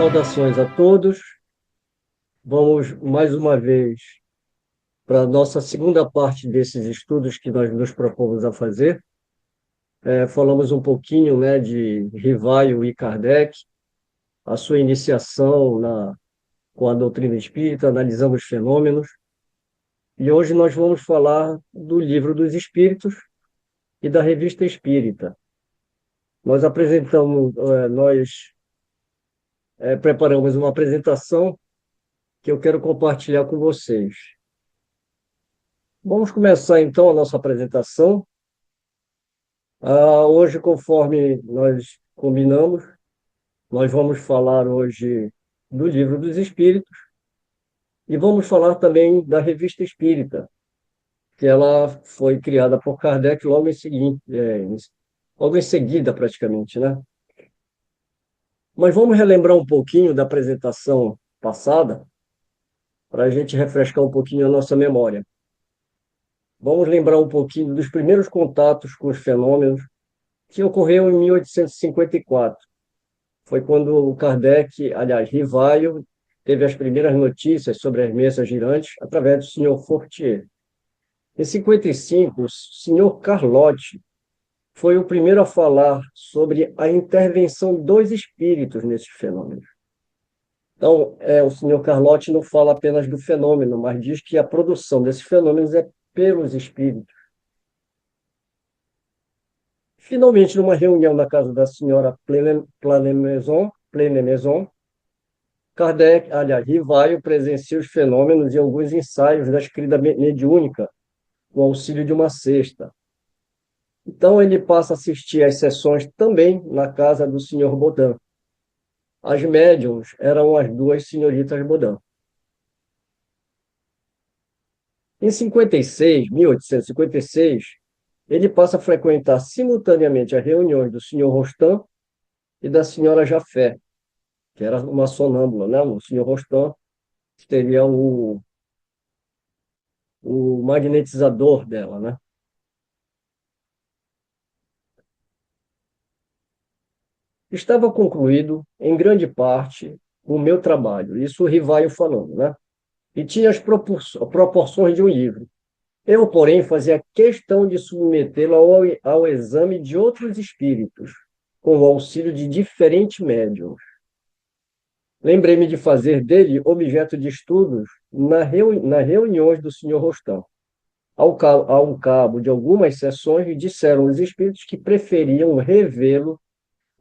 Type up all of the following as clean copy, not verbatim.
Saudações a todos. Vamos mais uma vez para a nossa segunda parte desses estudos que nós nos propomos a fazer. Falamos um pouquinho, né, de Rivaio e Kardec, a sua iniciação com a doutrina espírita, analisamos fenômenos. E hoje nós vamos falar do Livro dos Espíritos e da Revista Espírita. Nós preparamos uma apresentação que eu quero compartilhar com vocês. Vamos começar então a nossa apresentação. Hoje, conforme nós combinamos, nós vamos falar hoje do Livro dos Espíritos e vamos falar também da Revista Espírita, que ela foi criada por Kardec logo em seguida, praticamente, né? Mas vamos relembrar um pouquinho da apresentação passada, para a gente refrescar um pouquinho a nossa memória. Vamos lembrar um pouquinho dos primeiros contatos com os fenômenos que ocorreu em 1854. Foi quando o Kardec, aliás, Rivaio, teve as primeiras notícias sobre as mesas girantes através do senhor Fortier. Em 55, o senhor Carlotti foi o primeiro a falar sobre a intervenção dos espíritos nesses fenômenos. Então, o senhor Carlotti não fala apenas do fenômeno, mas diz que a produção desses fenômenos é pelos espíritos. Finalmente, numa reunião na casa da senhora Planemezon, Kardec, aliás, Rivaio, presencia os fenômenos e alguns ensaios da escrita mediúnica, com auxílio de uma cesta. Então, ele passa a assistir às sessões também na casa do senhor Baudin. As médiums eram as duas senhoritas Baudin. Em 1856, ele passa a frequentar simultaneamente as reuniões do senhor Rostand e da senhora Jafé, que era uma sonâmbula, né? O senhor Rostand seria o magnetizador dela, né? Estava concluído, em grande parte, o meu trabalho, isso o Rivaio falando, né? E tinha as proporções de um livro. Eu, porém, fazia questão de submetê-lo ao exame de outros espíritos, com o auxílio de diferentes médiuns. Lembrei-me de fazer dele objeto de estudos nas reuniões do senhor Rostand. Ao cabo de algumas sessões, disseram os espíritos que preferiam revê-lo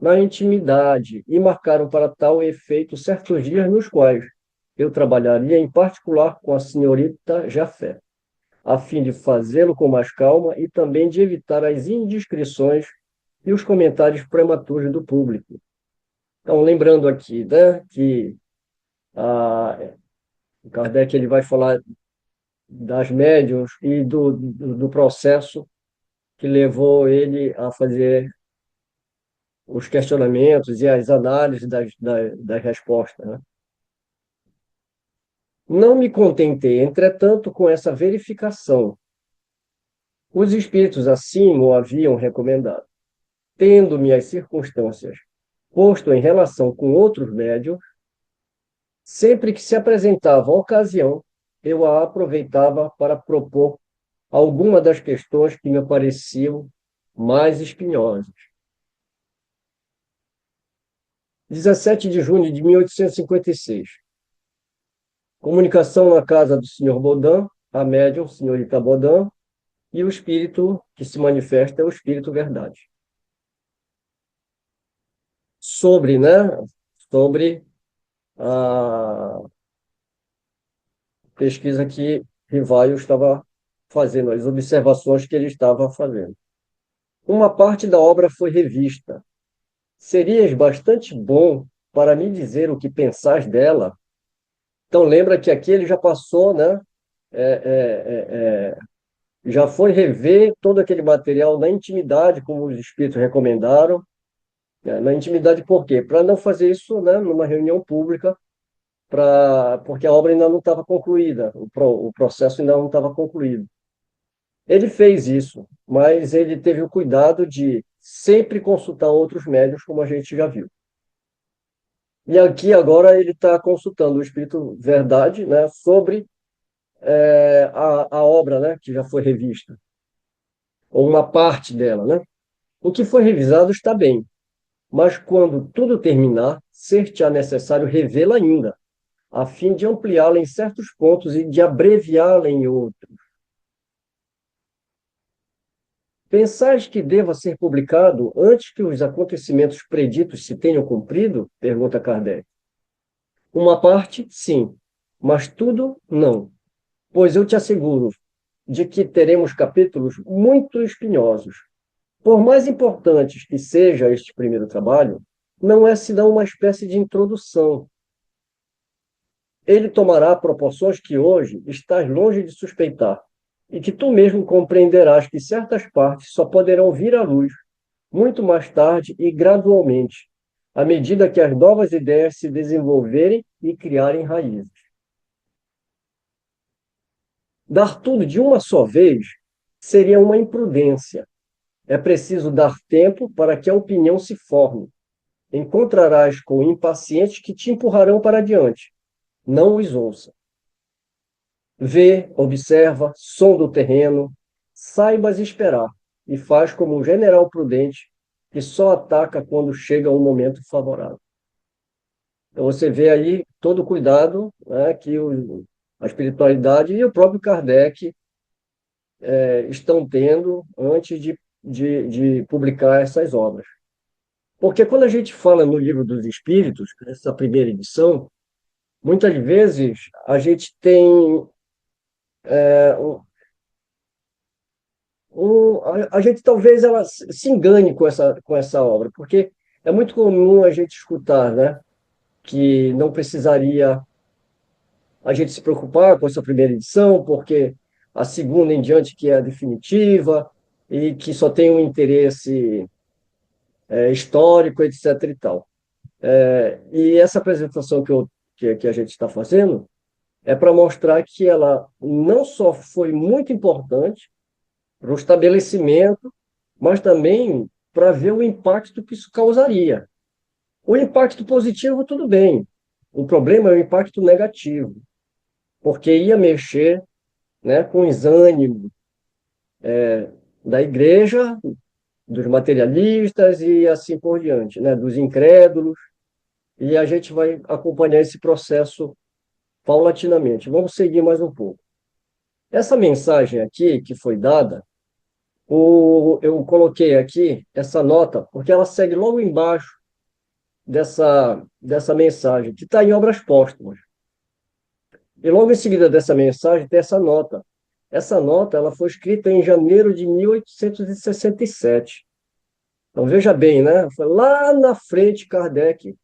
na intimidade e marcaram para tal efeito certos dias nos quais eu trabalharia em particular com a senhorita Jafé, a fim de fazê-lo com mais calma e também de evitar as indiscrições e os comentários prematuros do público. Então, lembrando aqui, né, que o Kardec ele vai falar das médiuns e do processo que levou ele a fazer os questionamentos e as análises das respostas, né? Não me contentei, entretanto, com essa verificação. Os espíritos assim o haviam recomendado. Tendo-me as circunstâncias posto em relação com outros médiuns, sempre que se apresentava a ocasião, eu a aproveitava para propor alguma das questões que me pareciam mais espinhosas. 17 de junho de 1856. Comunicação na casa do senhor Baudin, a médium, senhorita Baudin, e o espírito que se manifesta é o espírito verdade. Sobre a pesquisa que Rivaio estava fazendo, as observações que ele estava fazendo. Uma parte da obra foi revista. Serias bastante bom para me dizer o que pensais dela. Então, lembra que aqui ele já passou, né? Já foi rever todo aquele material na intimidade, como os espíritos recomendaram. Na intimidade, por quê? Para não fazer isso, né, numa reunião pública, porque a obra ainda não estava concluída, o processo ainda não estava concluído. Ele fez isso, mas ele teve o cuidado de sempre consultar outros médiuns, como a gente já viu. E aqui agora ele está consultando o Espírito Verdade, né, sobre a obra, né, que já foi revista, ou uma parte dela, né? O que foi revisado está bem, mas quando tudo terminar, ser-te-á necessário revê-la ainda, a fim de ampliá-la em certos pontos e de abreviá-la em outros. Pensais que deva ser publicado antes que os acontecimentos preditos se tenham cumprido? Pergunta Kardec. Uma parte, sim, mas tudo, não. Pois eu te asseguro de que teremos capítulos muito espinhosos. Por mais importantes que seja este primeiro trabalho, não é senão uma espécie de introdução. Ele tomará proporções que hoje estás longe de suspeitar, e que tu mesmo compreenderás que certas partes só poderão vir à luz muito mais tarde e gradualmente, à medida que as novas ideias se desenvolverem e criarem raízes. Dar tudo de uma só vez seria uma imprudência. É preciso dar tempo para que a opinião se forme. Encontrarás com impacientes que te empurrarão para diante. Não os ouça. Vê, observa, sonda o terreno, saibas esperar e faz como um general prudente que só ataca quando chega um momento favorável. Então você vê aí todo o cuidado, né, que a espiritualidade e o próprio Kardec estão tendo antes de publicar essas obras. Porque quando a gente fala no Livro dos Espíritos, essa primeira edição, muitas vezes a gente tem a gente talvez ela se engane com essa obra, porque é muito comum a gente escutar, né, que não precisaria a gente se preocupar com essa primeira edição, porque a segunda em diante que é a definitiva e que só tem um interesse histórico, etc. e tal. E essa apresentação que a gente está fazendo é para mostrar que ela não só foi muito importante para o estabelecimento, mas também para ver o impacto que isso causaria. O impacto positivo, tudo bem. O problema é o impacto negativo, porque ia mexer, né, com os ânimos da igreja, dos materialistas e assim por diante, né, dos incrédulos, e a gente vai acompanhar esse processo paulatinamente. Vamos seguir mais um pouco. Essa mensagem aqui que foi dada, eu coloquei aqui essa nota, porque ela segue logo embaixo dessa mensagem, que está em Obras Póstumas. E logo em seguida dessa mensagem tem essa nota. Essa nota ela foi escrita em janeiro de 1867. Então, veja bem, né? Foi lá na frente, Kardec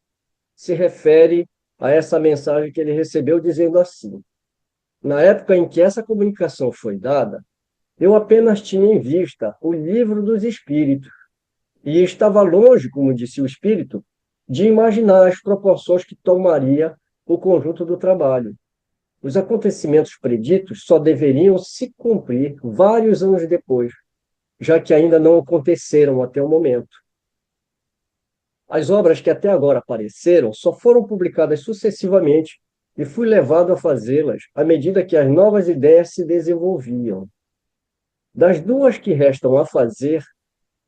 se refere a essa mensagem que ele recebeu, dizendo assim: na época em que essa comunicação foi dada, eu apenas tinha em vista o livro dos Espíritos, e estava longe, como disse o Espírito, de imaginar as proporções que tomaria o conjunto do trabalho. Os acontecimentos preditos só deveriam se cumprir vários anos depois, já que ainda não aconteceram até o momento. As obras que até agora apareceram só foram publicadas sucessivamente e fui levado a fazê-las à medida que as novas ideias se desenvolviam. Das duas que restam a fazer,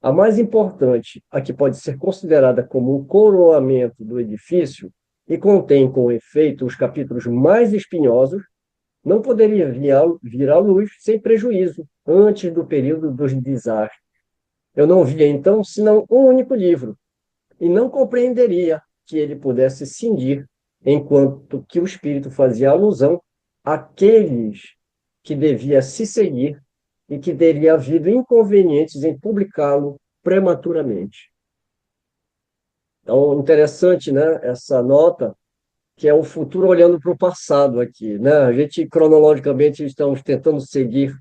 a mais importante, a que pode ser considerada como o coroamento do edifício e contém, com efeito, os capítulos mais espinhosos, não poderia vir à luz sem prejuízo, antes do período dos desastres. Eu não via, então, senão um único livro, e não compreenderia que ele pudesse cindir, enquanto que o Espírito fazia alusão àqueles que devia se seguir e que teria havido inconvenientes em publicá-lo prematuramente. Então, interessante, né, essa nota, que é o futuro olhando para o passado aqui, né? A gente, cronologicamente, estamos tentando seguir,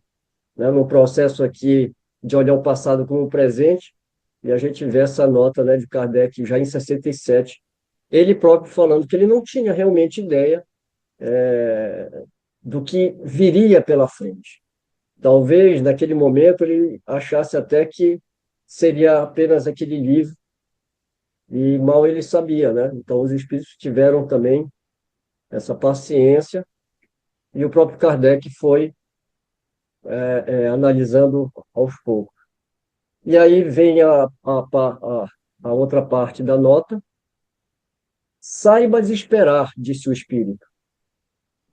né, no processo aqui de olhar o passado como o presente, e a gente vê essa nota, né, de Kardec já em 67, ele próprio falando que ele não tinha realmente ideia do que viria pela frente. Talvez, naquele momento, ele achasse até que seria apenas aquele livro e mal ele sabia, né? Então, os espíritos tiveram também essa paciência, e o próprio Kardec foi analisando aos poucos. E aí vem a outra parte da nota. Saibas esperar, disse o espírito.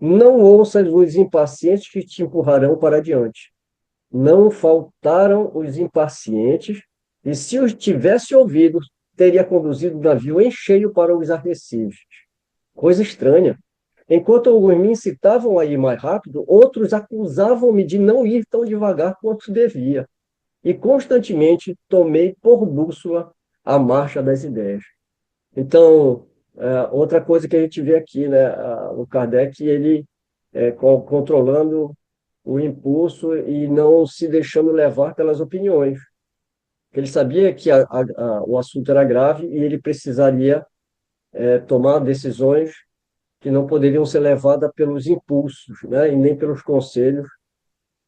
Não ouças os impacientes que te empurrarão para diante. Não faltaram os impacientes, e se os tivesse ouvido, teria conduzido o navio em cheio para os arrecifes. Coisa estranha. Enquanto alguns me incitavam a ir mais rápido, outros acusavam-me de não ir tão devagar quanto devia. E constantemente tomei por bússola a marcha das ideias. Então, outra coisa que a gente vê aqui, né, o Kardec, ele controlando o impulso e não se deixando levar pelas opiniões. Ele sabia que o assunto era grave e ele precisaria tomar decisões que não poderiam ser levadas pelos impulsos, né, e nem pelos conselhos,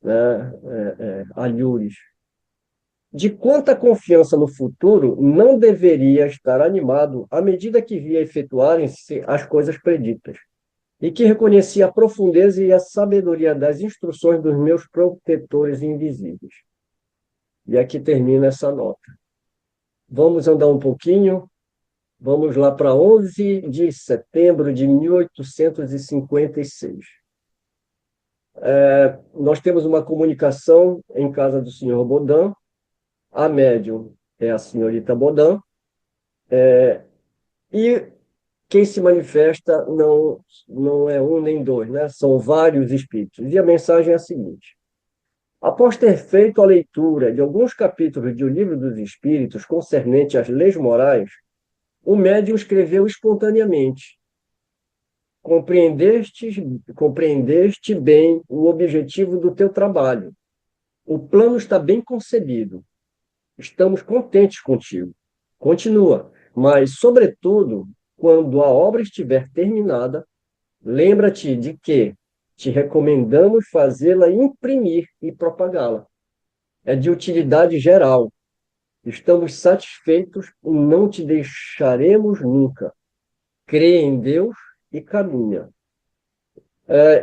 né, alhures. De quanta confiança no futuro não deveria estar animado à medida que via efetuarem-se as coisas preditas, e que reconhecia a profundeza e a sabedoria das instruções dos meus protetores invisíveis. E aqui termina essa nota. Vamos andar um pouquinho, vamos lá para 11 de setembro de 1856. Nós temos uma comunicação em casa do senhor Baudin, a médium é a senhorita Baudin, e quem se manifesta não é um nem dois, né? São vários espíritos. E a mensagem é a seguinte: após ter feito a leitura de alguns capítulos de O Livro dos Espíritos concernente às leis morais, o médium escreveu espontaneamente: compreendeste bem o objetivo do teu trabalho. O plano está bem concebido. Estamos contentes contigo. Continua, mas, sobretudo, quando a obra estiver terminada, lembra-te de que te recomendamos fazê-la imprimir e propagá-la. É de utilidade geral. Estamos satisfeitos e não te deixaremos nunca. Crê em Deus e caminha.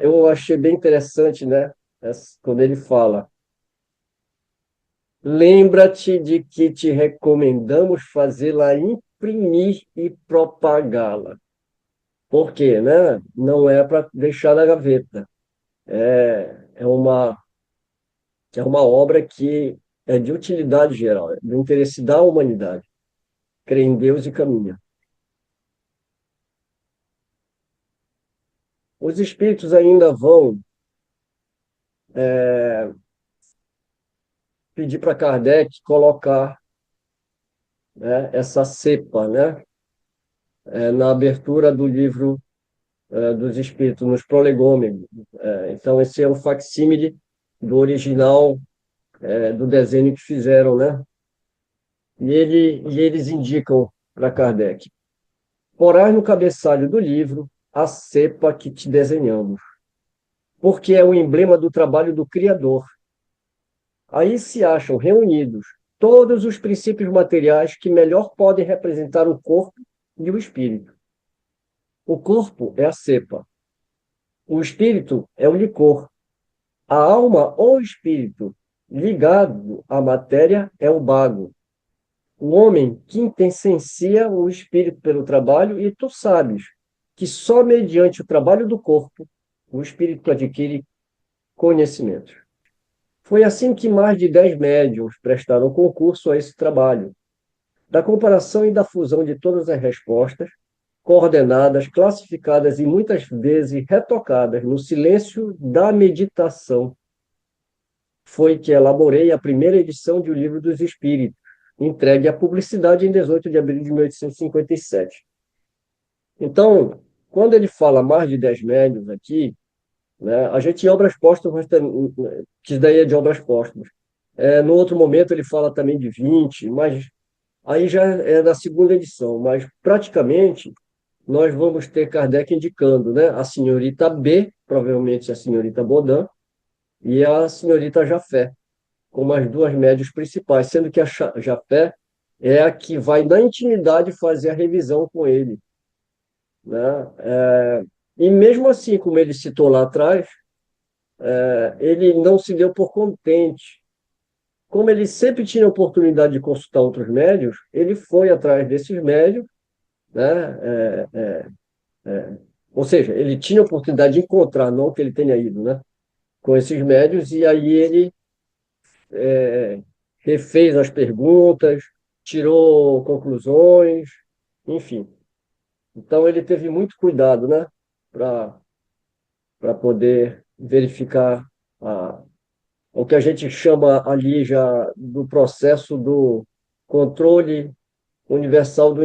Eu achei bem interessante, né? Quando ele fala: lembra-te de que te recomendamos fazê-la imprimir e propagá-la. Por quê, né? Não é para deixar na gaveta. É uma obra que é de utilidade geral, é do interesse da humanidade. Crê em Deus e caminha. Os espíritos ainda vão pedir para Kardec colocar, né, essa cepa, né, na abertura do livro dos espíritos, nos prolegômenos. Então, esse é um facsímile do original, do desenho que fizeram, né? E eles indicam para Kardec: porás no cabeçalho do livro a cepa que te desenhamos, porque é o emblema do trabalho do Criador. Aí se acham reunidos todos os princípios materiais que melhor podem representar o corpo e o espírito. O corpo é a cepa, o espírito é o licor, a alma ou espírito ligado à matéria é o bago. O homem quintessencia o espírito pelo trabalho, e tu sabes que só mediante o trabalho do corpo o espírito adquire conhecimento. Foi assim que mais de 10 médiuns prestaram concurso a esse trabalho, da comparação e da fusão de todas as respostas, coordenadas, classificadas e muitas vezes retocadas no silêncio da meditação. Foi que elaborei a primeira edição de O Livro dos Espíritos, entregue à publicidade em 18 de abril de 1857. Então, quando ele fala mais de 10 médiuns aqui, né, a gente em obras póstumas, que daí é de obras póstumas. No outro momento ele fala também de 20, mas aí já é da segunda edição. Mas praticamente nós vamos ter Kardec indicando, né, a senhorita B, provavelmente a senhorita Baudin, e a senhorita Jafé, como as duas médias principais, sendo que a Jafé é a que vai, na intimidade, fazer a revisão com ele, né? E mesmo assim, como ele citou lá atrás, ele não se deu por contente. Como ele sempre tinha a oportunidade de consultar outros médios, ele foi atrás desses médios, né? Ou seja, ele tinha a oportunidade de encontrar, não que ele tenha ido, né? Com esses médios, e aí ele refez as perguntas, tirou conclusões, enfim. Então, ele teve muito cuidado, né? Para poder verificar o que a gente chama ali já do processo do controle universal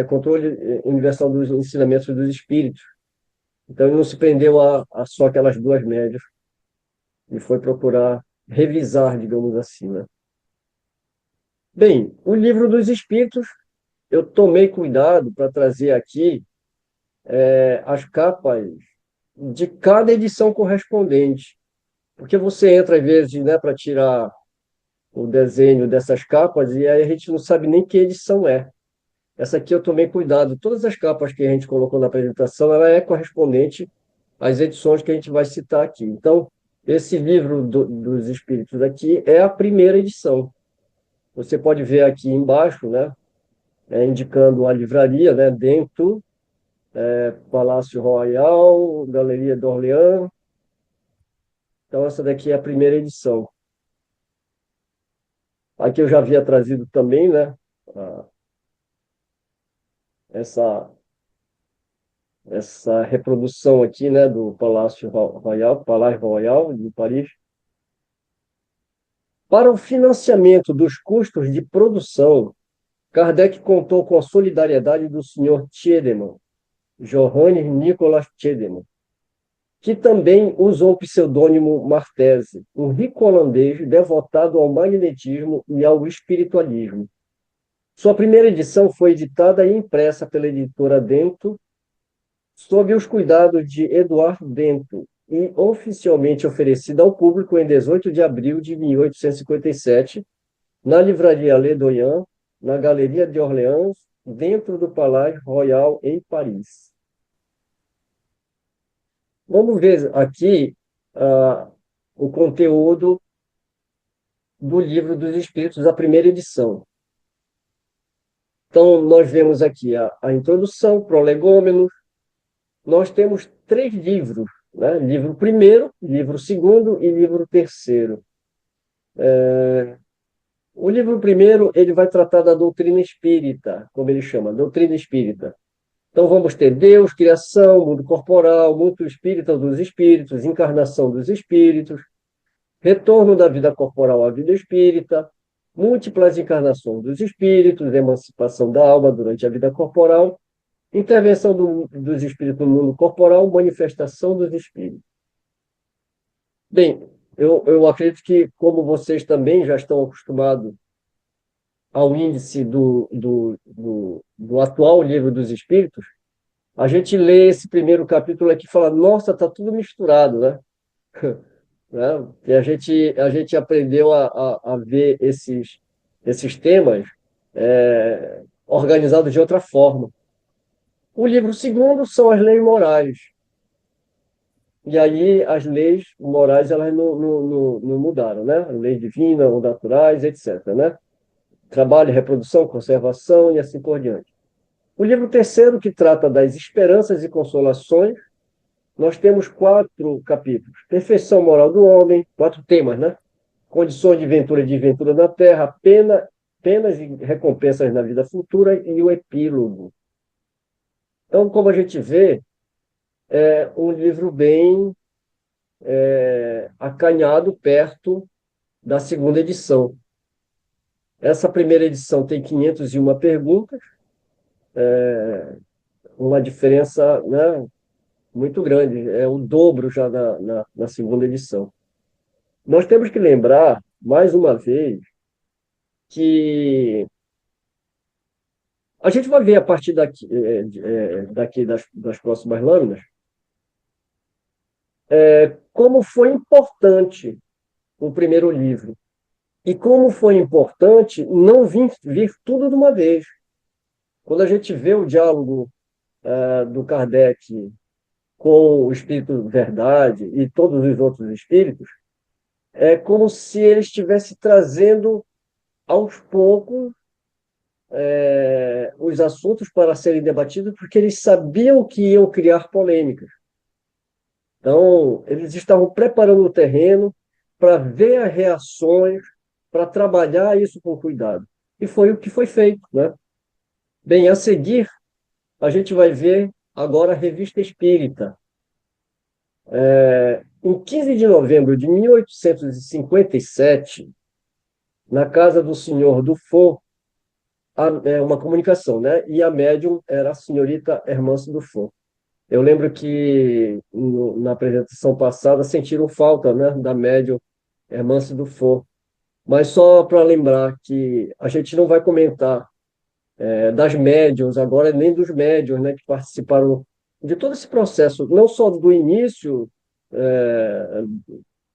controle universal dos ensinamentos dos espíritos. Então, ele não se prendeu a só aquelas duas médias e foi procurar revisar, digamos assim, né? Bem, o livro dos espíritos, eu tomei cuidado para trazer aqui as capas de cada edição correspondente, porque você entra às vezes, né, para tirar o desenho dessas capas e aí a gente não sabe nem que edição é. Essa aqui eu tomei cuidado. Todas as capas que a gente colocou na apresentação, ela é correspondente às edições que a gente vai citar aqui. Então, esse livro dos Espíritos aqui é a primeira edição. Você pode ver aqui embaixo, né, indicando a livraria, né, dentro, Palácio Royal, Galeria d'Orléans. Então, essa daqui é a primeira edição. Aqui eu já havia trazido também, né, essa essa reprodução aqui, né, do Palácio Royal de Paris. Para o financiamento dos custos de produção, Kardec contou com a solidariedade do Sr. Tiedemann, Johannes Nicolas Tiedemann, que também usou o pseudônimo Martese, um rico holandês devotado ao magnetismo e ao espiritualismo. Sua primeira edição foi editada e impressa pela editora Dento, sob os cuidados de Eduardo Dento, e oficialmente oferecida ao público em 18 de abril de 1857, na livraria Ledoyen, na Galeria de Orleans, dentro do Palácio Royal em Paris. Vamos ver aqui o conteúdo do Livro dos Espíritos, a primeira edição. Então, nós vemos aqui a introdução, prolegômenos. Nós temos 3 livros, né? Livro primeiro, livro segundo e livro terceiro. O livro primeiro, ele vai tratar da doutrina espírita, como ele chama, doutrina espírita. Então, vamos ter Deus, criação, mundo corporal, mundo espírita dos espíritos, encarnação dos espíritos, retorno da vida corporal à vida espírita, múltiplas encarnações dos espíritos, emancipação da alma durante a vida corporal, intervenção dos espíritos no mundo corporal, manifestação dos espíritos. Bem, eu acredito que, como vocês também já estão acostumados ao índice do atual Livro dos Espíritos, a gente lê esse primeiro capítulo aqui e fala, nossa, está tudo misturado, né? Né? E a gente aprendeu a ver esses temas organizados de outra forma. O livro segundo são as leis morais. E aí as leis morais elas não mudaram, né? Leis divinas, ou naturais, etc., né? Trabalho, reprodução, conservação e assim por diante. O livro terceiro, que trata das esperanças e consolações, nós temos 4 capítulos. Perfeição moral do homem, 4 temas, né? Condições de ventura e desventura na terra, penas e recompensas na vida futura e o epílogo. Então, como a gente vê, é um livro bem acanhado perto da segunda edição. Essa primeira edição tem 501 perguntas, uma diferença, né, muito grande, é o dobro já na segunda edição. Nós temos que lembrar, mais uma vez, que a gente vai ver a partir daqui das próximas lâminas como foi importante o primeiro livro E como foi importante não vir tudo de uma vez. Quando a gente vê o diálogo do Kardec com o Espírito Verdade e todos os outros espíritos, é como se ele estivesse trazendo aos poucos os assuntos para serem debatidos, porque eles sabiam que iam criar polêmicas. Então, eles estavam preparando o terreno para ver as reações, para trabalhar isso com cuidado. E foi o que foi feito, né? Bem, a seguir, a gente vai ver agora a Revista Espírita. Em 15 de novembro de 1857, na casa do senhor Dufour, uma comunicação, né? E a médium era a senhorita Hermance Dufour. Eu lembro que na apresentação passada sentiram falta, né, da médium Hermance Dufour. Mas só para lembrar que a gente não vai comentar das médiums agora, nem dos médiums, né, que participaram de todo esse processo, não só do início é,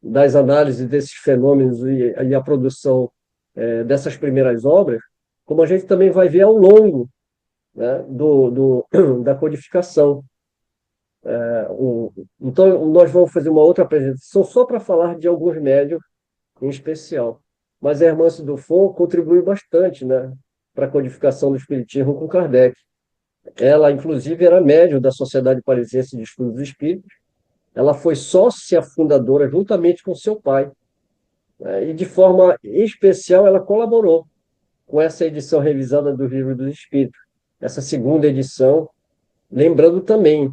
das análises desses fenômenos e a produção dessas primeiras obras, como a gente também vai ver ao longo, né, da codificação. Então, nós vamos fazer uma outra apresentação só para falar de alguns médiums em especial. Mas a Hermance Dufour contribuiu bastante, né, para a codificação do Espiritismo com Kardec. Ela, inclusive, era médium da Sociedade Parisiense de Estudos Espíritos. Ela foi sócia fundadora juntamente com seu pai, né, e, de forma especial, ela colaborou com essa edição revisada do Livro dos Espíritos, essa segunda edição, lembrando também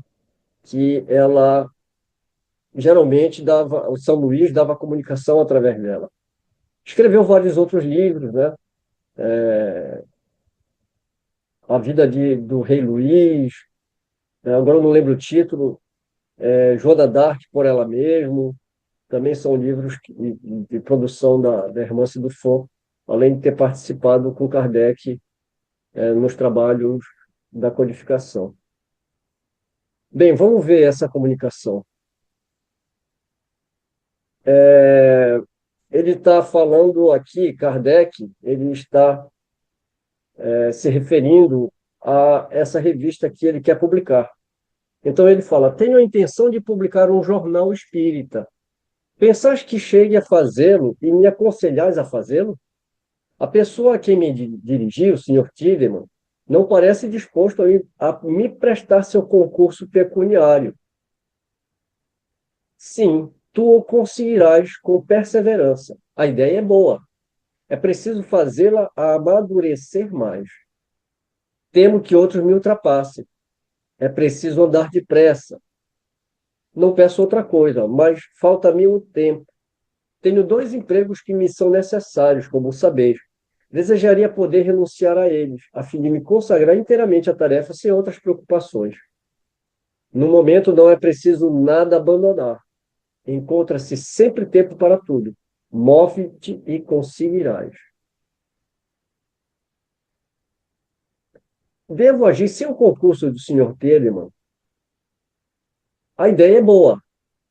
que ela geralmente dava, o São Luís dava comunicação através dela. Escreveu vários outros livros, né? A Vida do Rei Luís, né? Agora eu não lembro o título, Joana d'Arc por ela mesmo, também são livros de produção da Hermance Dufour, além de ter participado com Kardec nos trabalhos da codificação. Bem, vamos ver essa comunicação. Ele está falando aqui, Kardec, ele está se referindo a essa revista que ele quer publicar. Então ele fala: tenho a intenção de publicar um jornal espírita. Pensais que chegue a fazê-lo e me aconselhais a fazê-lo? A pessoa a quem me dirigi, o Sr. Tiedemann, não parece disposto a me prestar seu concurso pecuniário. Sim, tu o conseguirás com perseverança. A ideia é boa. É preciso fazê-la amadurecer mais. Temo que outros me ultrapassem. É preciso andar depressa. Não peço outra coisa, mas falta-me o tempo. Tenho 2 empregos que me são necessários, como sabeis. Desejaria poder renunciar a eles, a fim de me consagrar inteiramente à tarefa sem outras preocupações. No momento não é preciso nada abandonar. Encontra-se sempre tempo para tudo. Move-te e conseguirás. Devo agir sem o concurso do Sr. Telemann? A ideia é boa,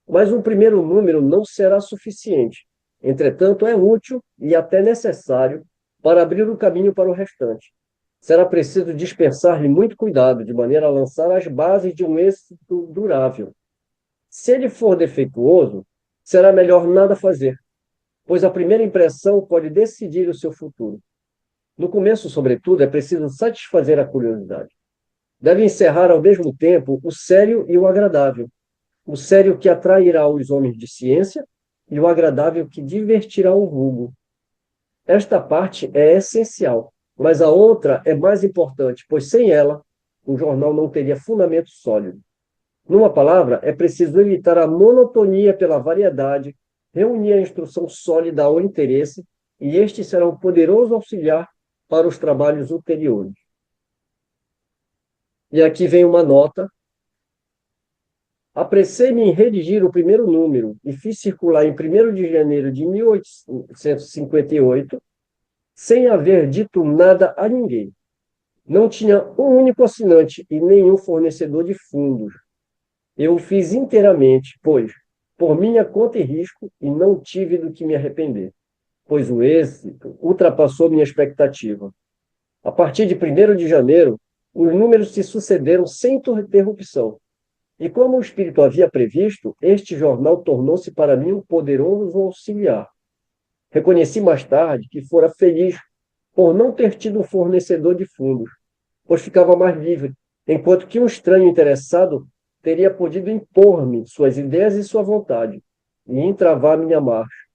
mas um primeiro número não será suficiente. Entretanto, é útil e até necessário para abrir o caminho para o restante. Será preciso dispensar-lhe muito cuidado, de maneira a lançar as bases de um êxito durável. Se ele for defeituoso, será melhor nada fazer, pois a primeira impressão pode decidir o seu futuro. No começo, sobretudo, é preciso satisfazer a curiosidade. Deve encerrar ao mesmo tempo o sério e o agradável. O sério que atrairá os homens de ciência e o agradável que divertirá o vulgo. Esta parte é essencial, mas a outra é mais importante, pois sem ela o jornal não teria fundamento sólido. Numa palavra, é preciso evitar a monotonia pela variedade, reunir a instrução sólida ao interesse, e este será um poderoso auxiliar para os trabalhos ulteriores. E aqui vem uma nota. Apressei-me em redigir o primeiro número e fiz circular em 1º de janeiro de 1858, sem haver dito nada a ninguém. Não tinha um único assinante e nenhum fornecedor de fundos. Eu o fiz inteiramente, pois, por minha conta e risco, e não tive do que me arrepender. pois o êxito ultrapassou minha expectativa. A partir de 1º de janeiro, os números se sucederam sem interrupção. E como o espírito havia previsto, este jornal tornou-se para mim um poderoso auxiliar. Reconheci mais tarde que fora feliz por não ter tido um fornecedor de fundos, pois ficava mais livre, enquanto que um estranho interessado teria podido impor-me suas ideias e sua vontade, e entravar minha marcha.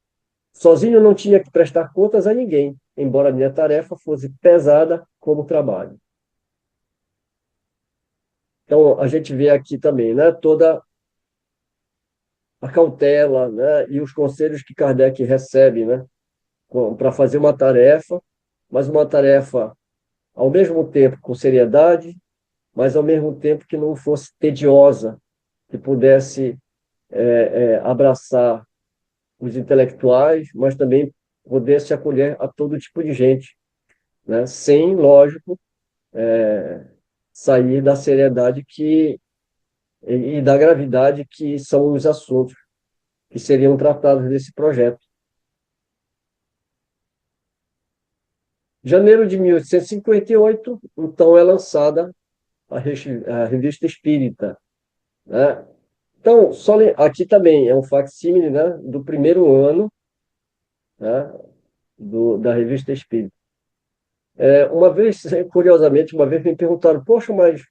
Sozinho não tinha que prestar contas a ninguém, embora minha tarefa fosse pesada como trabalho. Então, a gente vê aqui também, né, toda a cautela, né, e os conselhos que Kardec recebe, né, para fazer uma tarefa, mas uma tarefa ao mesmo tempo com seriedade, mas ao mesmo tempo que não fosse tediosa, que pudesse abraçar os intelectuais, mas também pudesse acolher a todo tipo de gente, né, sem, lógico, sair da seriedade e da gravidade que são os assuntos que seriam tratados nesse projeto. Janeiro de 1858, então, é lançada a Revista Espírita, né? Então, aqui também é um facsímile, né, do primeiro ano, né, da Revista Espírita. Uma vez, curiosamente, uma vez me perguntaram, poxa, mas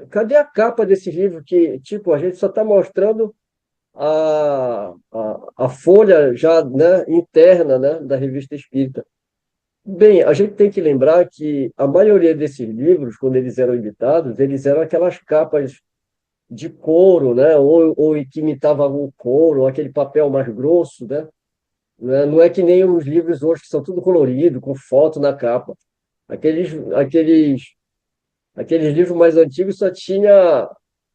cadê a capa desse livro que, tipo, a gente só está mostrando a folha já, né, interna, né, da Revista Espírita. Bem, a gente tem que lembrar que a maioria desses livros, quando eles eram editados, eles eram aquelas capas de couro, né, ou que imitavam o couro, aquele papel mais grosso, né? Não é que nem os livros hoje que são tudo colorido, com foto na capa. Aqueles, aqueles, aqueles livros mais antigos só tinha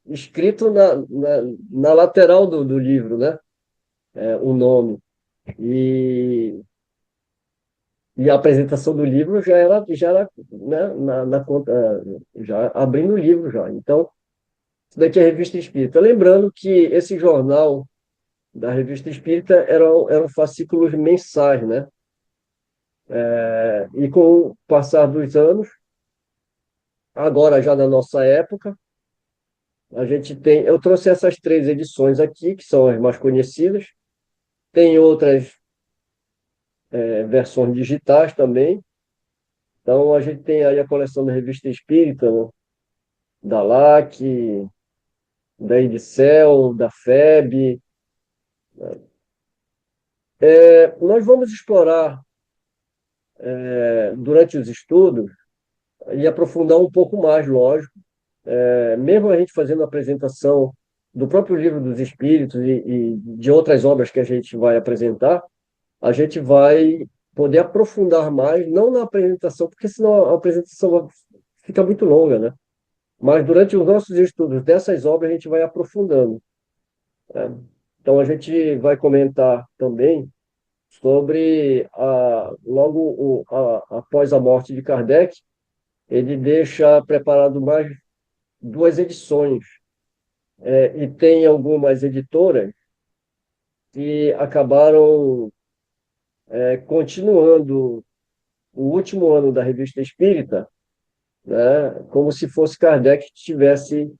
escrito na lateral do livro, né? O nome. E, e a apresentação do livro já era, né, na conta, já abrindo o livro já. Então, isso daqui é a Revista Espírita. Lembrando que esse jornal da Revista Espírita eram fascículos mensais, né? E com o passar dos anos, agora já na nossa época, a gente tem. Eu trouxe essas 3 edições aqui, que são as mais conhecidas. Tem outras versões digitais também. Então, a gente tem aí a coleção da Revista Espírita, né? Da LAC, da Edicel, da FEB. Nós vamos explorar, durante os estudos, e aprofundar um pouco mais, lógico, mesmo a gente fazendo a apresentação do próprio Livro dos Espíritos e de outras obras que a gente vai apresentar, a gente vai poder aprofundar mais, não na apresentação, porque senão a apresentação fica muito longa, né? Mas durante os nossos estudos dessas obras, a gente vai aprofundando, né? Então, a gente vai comentar também sobre, logo após a morte de Kardec, ele deixa preparado mais 2 edições. E tem algumas editoras que acabaram continuando o último ano da Revista Espírita, né, como se fosse Kardec que tivesse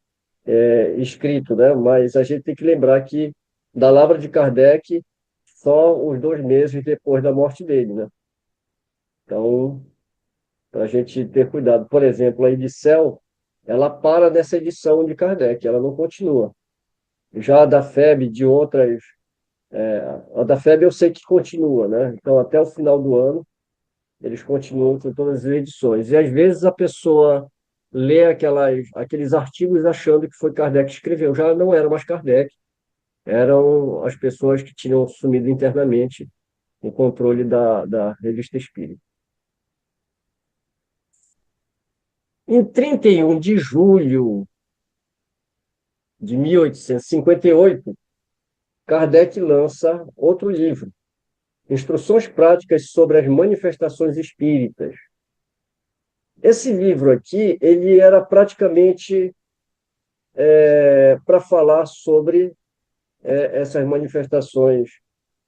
escrito, né? Mas a gente tem que lembrar que da Lavra de Kardec só os 2 meses depois da morte dele, né? Então, para a gente ter cuidado. Por exemplo, a Edicel, ela para nessa edição de Kardec, ela não continua. Já a da FEB, de outras. A da FEB eu sei que continua, né? Então, até o final do ano, eles continuam com todas as edições. E, às vezes, a pessoa lê aqueles artigos achando que foi Kardec que escreveu. Já não era mais Kardec, eram as pessoas que tinham assumido internamente o controle da Revista Espírita. Em 31 de julho de 1858, Kardec lança outro livro, Instruções Práticas sobre as Manifestações Espíritas. Esse livro aqui, ele era praticamente para falar sobre essas manifestações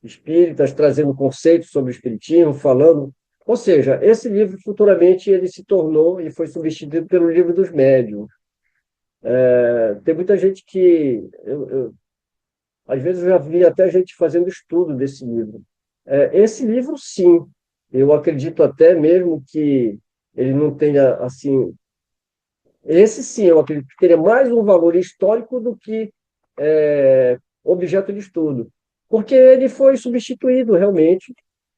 espíritas, trazendo conceitos sobre o espiritismo, falando. Ou seja, esse livro futuramente ele se tornou e foi substituído pelo livro dos médiuns. Tem muita gente que às vezes eu já vi até gente fazendo estudo desse livro. Esse livro, sim, eu acredito até mesmo que ele não tenha assim. Esse sim, eu acredito que teria mais um valor histórico do que objeto de estudo, porque ele foi substituído realmente,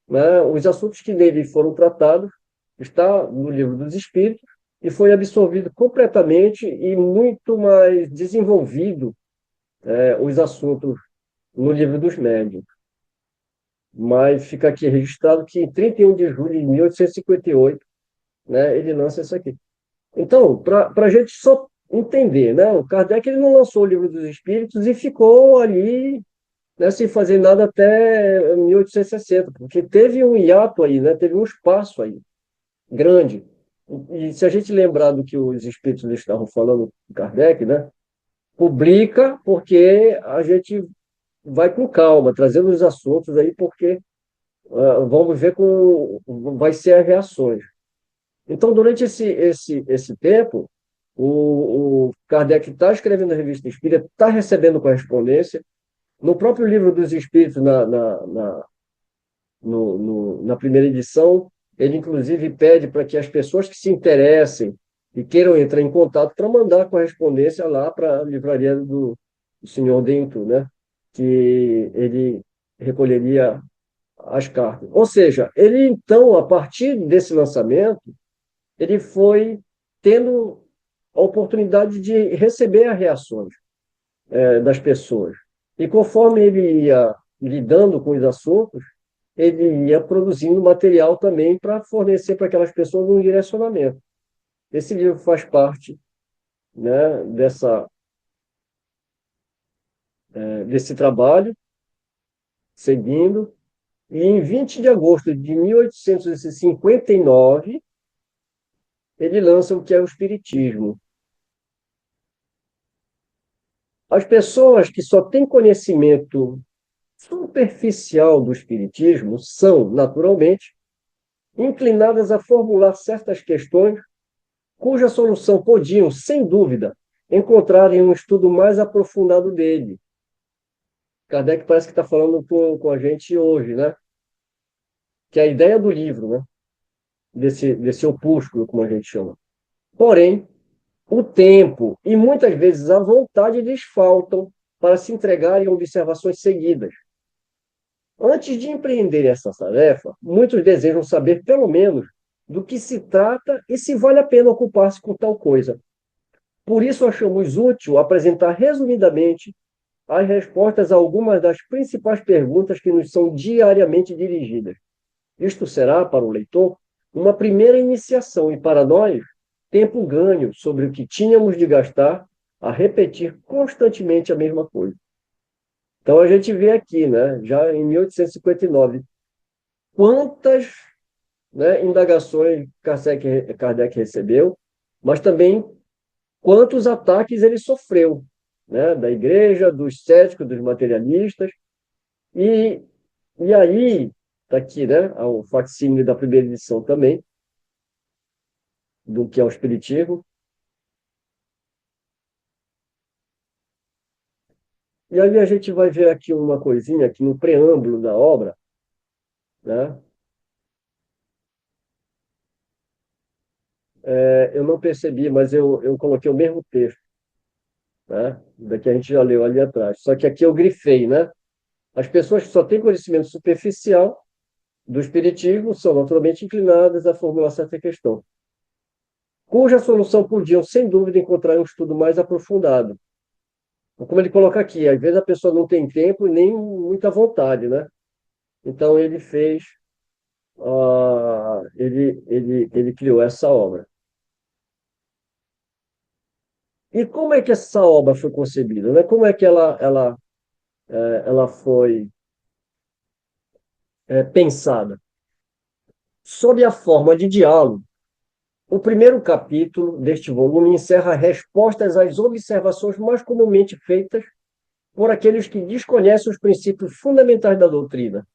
né? Os assuntos que nele foram tratados está no livro dos Espíritos e foi absorvido completamente e muito mais desenvolvido os assuntos no livro dos Médiuns. Mas fica aqui registrado que em 31 de julho de 1858, né, ele lança isso aqui. Então, para a gente só entender, né, o Kardec ele não lançou o livro dos Espíritos e ficou ali, né, sem fazer nada até 1860, porque teve um hiato aí, né, teve um espaço aí grande. E se a gente lembrar do que os Espíritos estavam falando do Kardec, né, publica porque a gente vai com calma, trazendo os assuntos aí, porque vamos ver como vai ser as reações. Então, durante esse tempo, o Kardec está escrevendo a Revista Espírita, está recebendo correspondência. No próprio Livro dos Espíritos, na primeira edição, ele inclusive pede para que as pessoas que se interessem e queiram entrar em contato para mandar a correspondência lá para a livraria do senhor Dentro, né? Que ele recolheria as cartas. Ou seja, ele então, a partir desse lançamento, ele foi tendo a oportunidade de receber as reações das pessoas. E conforme ele ia lidando com os assuntos, ele ia produzindo material também para fornecer para aquelas pessoas um direcionamento. Esse livro faz parte, né, desse trabalho, seguindo. E em 20 de agosto de 1859, ele lança o que é o Espiritismo. As pessoas que só têm conhecimento superficial do Espiritismo são, naturalmente, inclinadas a formular certas questões cuja solução podiam, sem dúvida, encontrar em um estudo mais aprofundado dele. Kardec parece que está falando com a gente hoje, né? Que é a ideia do livro, né? Desse opúsculo, como a gente chama. Porém, o tempo e muitas vezes a vontade lhes faltam para se entregarem a observações seguidas. Antes de empreender essa tarefa, muitos desejam saber, pelo menos, do que se trata e se vale a pena ocupar-se com tal coisa. Por isso, achamos útil apresentar resumidamente as respostas a algumas das principais perguntas que nos são diariamente dirigidas. Isto será, para o leitor, uma primeira iniciação e, para nós, tempo ganho sobre o que tínhamos de gastar a repetir constantemente a mesma coisa. Então, a gente vê aqui, né, já em 1859, quantas, né, indagações Kardec recebeu, mas também quantos ataques ele sofreu, né, da igreja, dos céticos, dos materialistas. E, e aí, está aqui, né, o facsímile da primeira edição também, do que é o Espiritismo. E aí a gente vai ver aqui uma coisinha, aqui no preâmbulo da obra, né? Eu não percebi, mas eu coloquei o mesmo texto, né? Daqui a gente já leu ali atrás. Só que aqui eu grifei, né? As pessoas que só têm conhecimento superficial do Espiritismo são naturalmente inclinadas a formular certa questão, cuja solução podiam, sem dúvida, encontrar em um estudo mais aprofundado. Como ele coloca aqui, às vezes a pessoa não tem tempo e nem muita vontade, né? Então ele criou essa obra. E como é que essa obra foi concebida, né? Como é que ela foi pensada? Sob a forma de diálogo, o primeiro capítulo deste volume encerra respostas às observações mais comumente feitas por aqueles que desconhecem os princípios fundamentais da doutrina.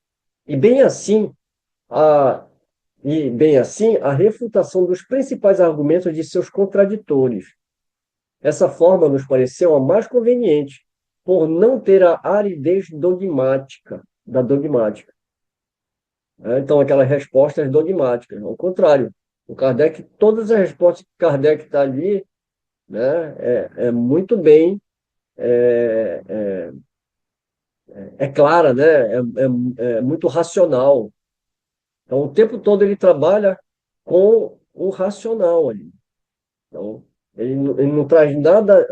E bem assim, a, a refutação dos principais argumentos de seus contraditores. Essa forma nos pareceu a mais conveniente, por não ter a aridez dogmática, da dogmática. Então, aquelas respostas dogmáticas. Ao contrário, o Kardec, todas as respostas que Kardec está ali, né, é muito bem, é, é, é clara, né, é muito racional. Então, o tempo todo ele trabalha com o racional ali. Então, ele não traz nada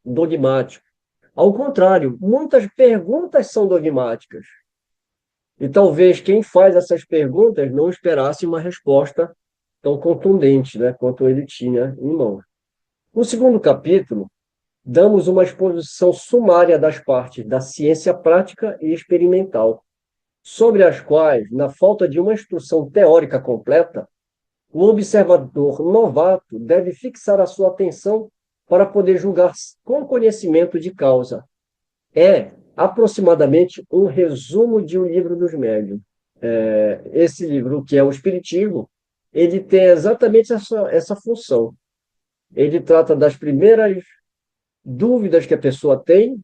dogmático. Ao contrário, muitas perguntas são dogmáticas. E talvez quem faz essas perguntas não esperasse uma resposta tão contundente, né, quanto ele tinha em mãos. No segundo capítulo, damos uma exposição sumária das partes da ciência prática e experimental, sobre as quais, na falta de uma instrução teórica completa, o observador novato deve fixar a sua atenção para poder julgar com conhecimento de causa. É aproximadamente um resumo de O Livro dos Médiuns. Esse livro, que é o Espiritismo, ele tem exatamente essa função. Ele trata das primeiras dúvidas que a pessoa tem.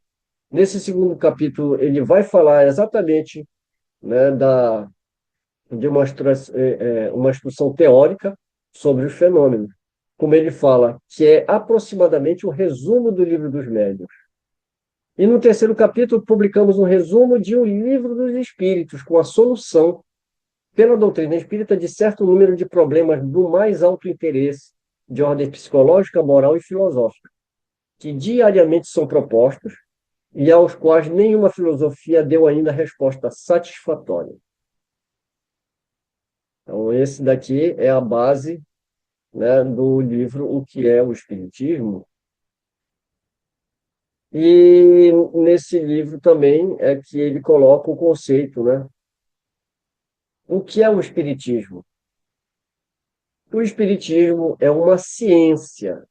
Nesse segundo capítulo, ele vai falar exatamente, né, de uma instrução teórica sobre os fenômenos. Como ele fala, que é aproximadamente um resumo do Livro dos Médiuns. E no terceiro capítulo, publicamos um resumo de O Livro dos Espíritos, com a solução, pela doutrina espírita, de certo número de problemas do mais alto interesse, de ordem psicológica, moral e filosófica, que diariamente são propostos e aos quais nenhuma filosofia deu ainda resposta satisfatória. Então, esse daqui é a base, né, do livro O que é o Espiritismo. E nesse livro também é que ele coloca o conceito, né? O que é o Espiritismo? O Espiritismo é uma ciência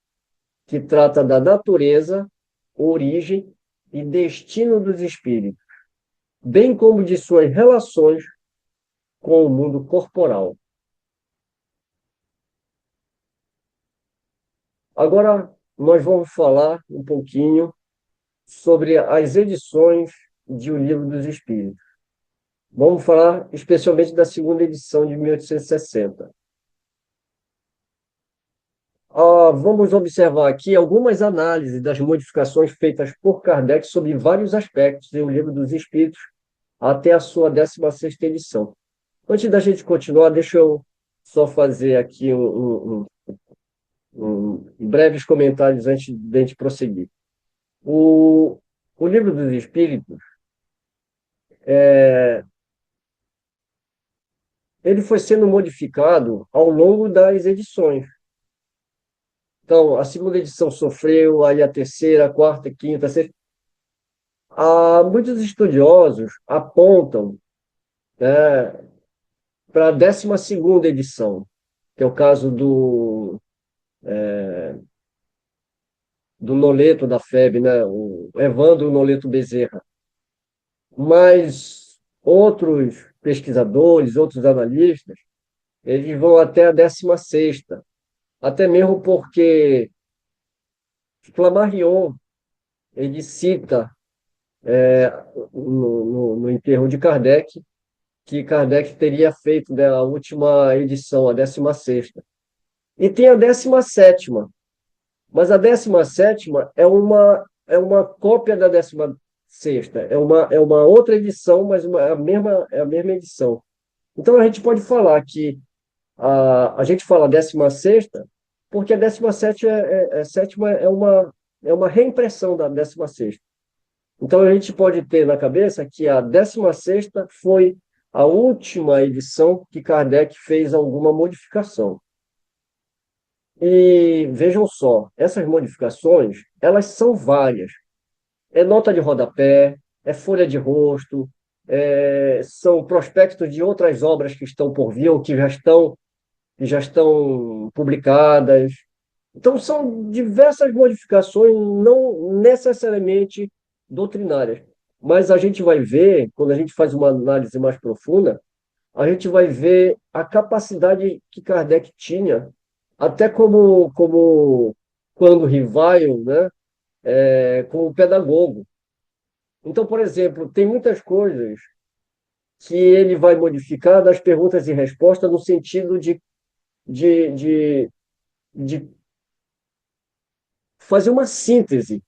que trata da natureza, origem e destino dos espíritos, bem como de suas relações com o mundo corporal. Agora, nós vamos falar um pouquinho sobre as edições de O Livro dos Espíritos. Vamos falar especialmente da segunda edição de 1860. Vamos observar aqui algumas análises das modificações feitas por Kardec sobre vários aspectos em O Livro dos Espíritos até a sua 16ª edição. Antes da gente continuar, deixa eu só fazer aqui breves comentários antes de a gente prosseguir. O Livro dos Espíritos, ele foi sendo modificado ao longo das edições. Então, a segunda edição sofreu, aí a terceira, a quarta, a quinta, a sexta. Muitos estudiosos apontam, né, para a 12ª edição, que é o caso do Noleto da FEB, né, o Evandro Noleto Bezerra. Mas outros pesquisadores, outros analistas, eles vão até a 16ª, até mesmo porque Flammarion, ele cita no enterro de Kardec, que Kardec teria feito, né, a última edição, a 16ª. E tem a 17ª, mas a 17ª é uma cópia da 16ª, é uma outra edição, mas é a mesma edição. Então, a gente pode falar que a gente fala 16ª, porque a 17ª é uma reimpressão da 16ª. Então, a gente pode ter na cabeça que a 16ª foi a última edição que Kardec fez alguma modificação. E vejam só, essas modificações, elas são várias. É nota de rodapé, é folha de rosto, são prospectos de outras obras que estão por vir ou que já estão publicadas. Então, são diversas modificações, não necessariamente doutrinárias. Mas a gente vai ver, quando a gente faz uma análise mais profunda, a gente vai ver a capacidade que Kardec tinha, até como quando rival, né? Como pedagogo. Então, por exemplo, tem muitas coisas que ele vai modificar nas perguntas e respostas no sentido de, de, de fazer uma síntese.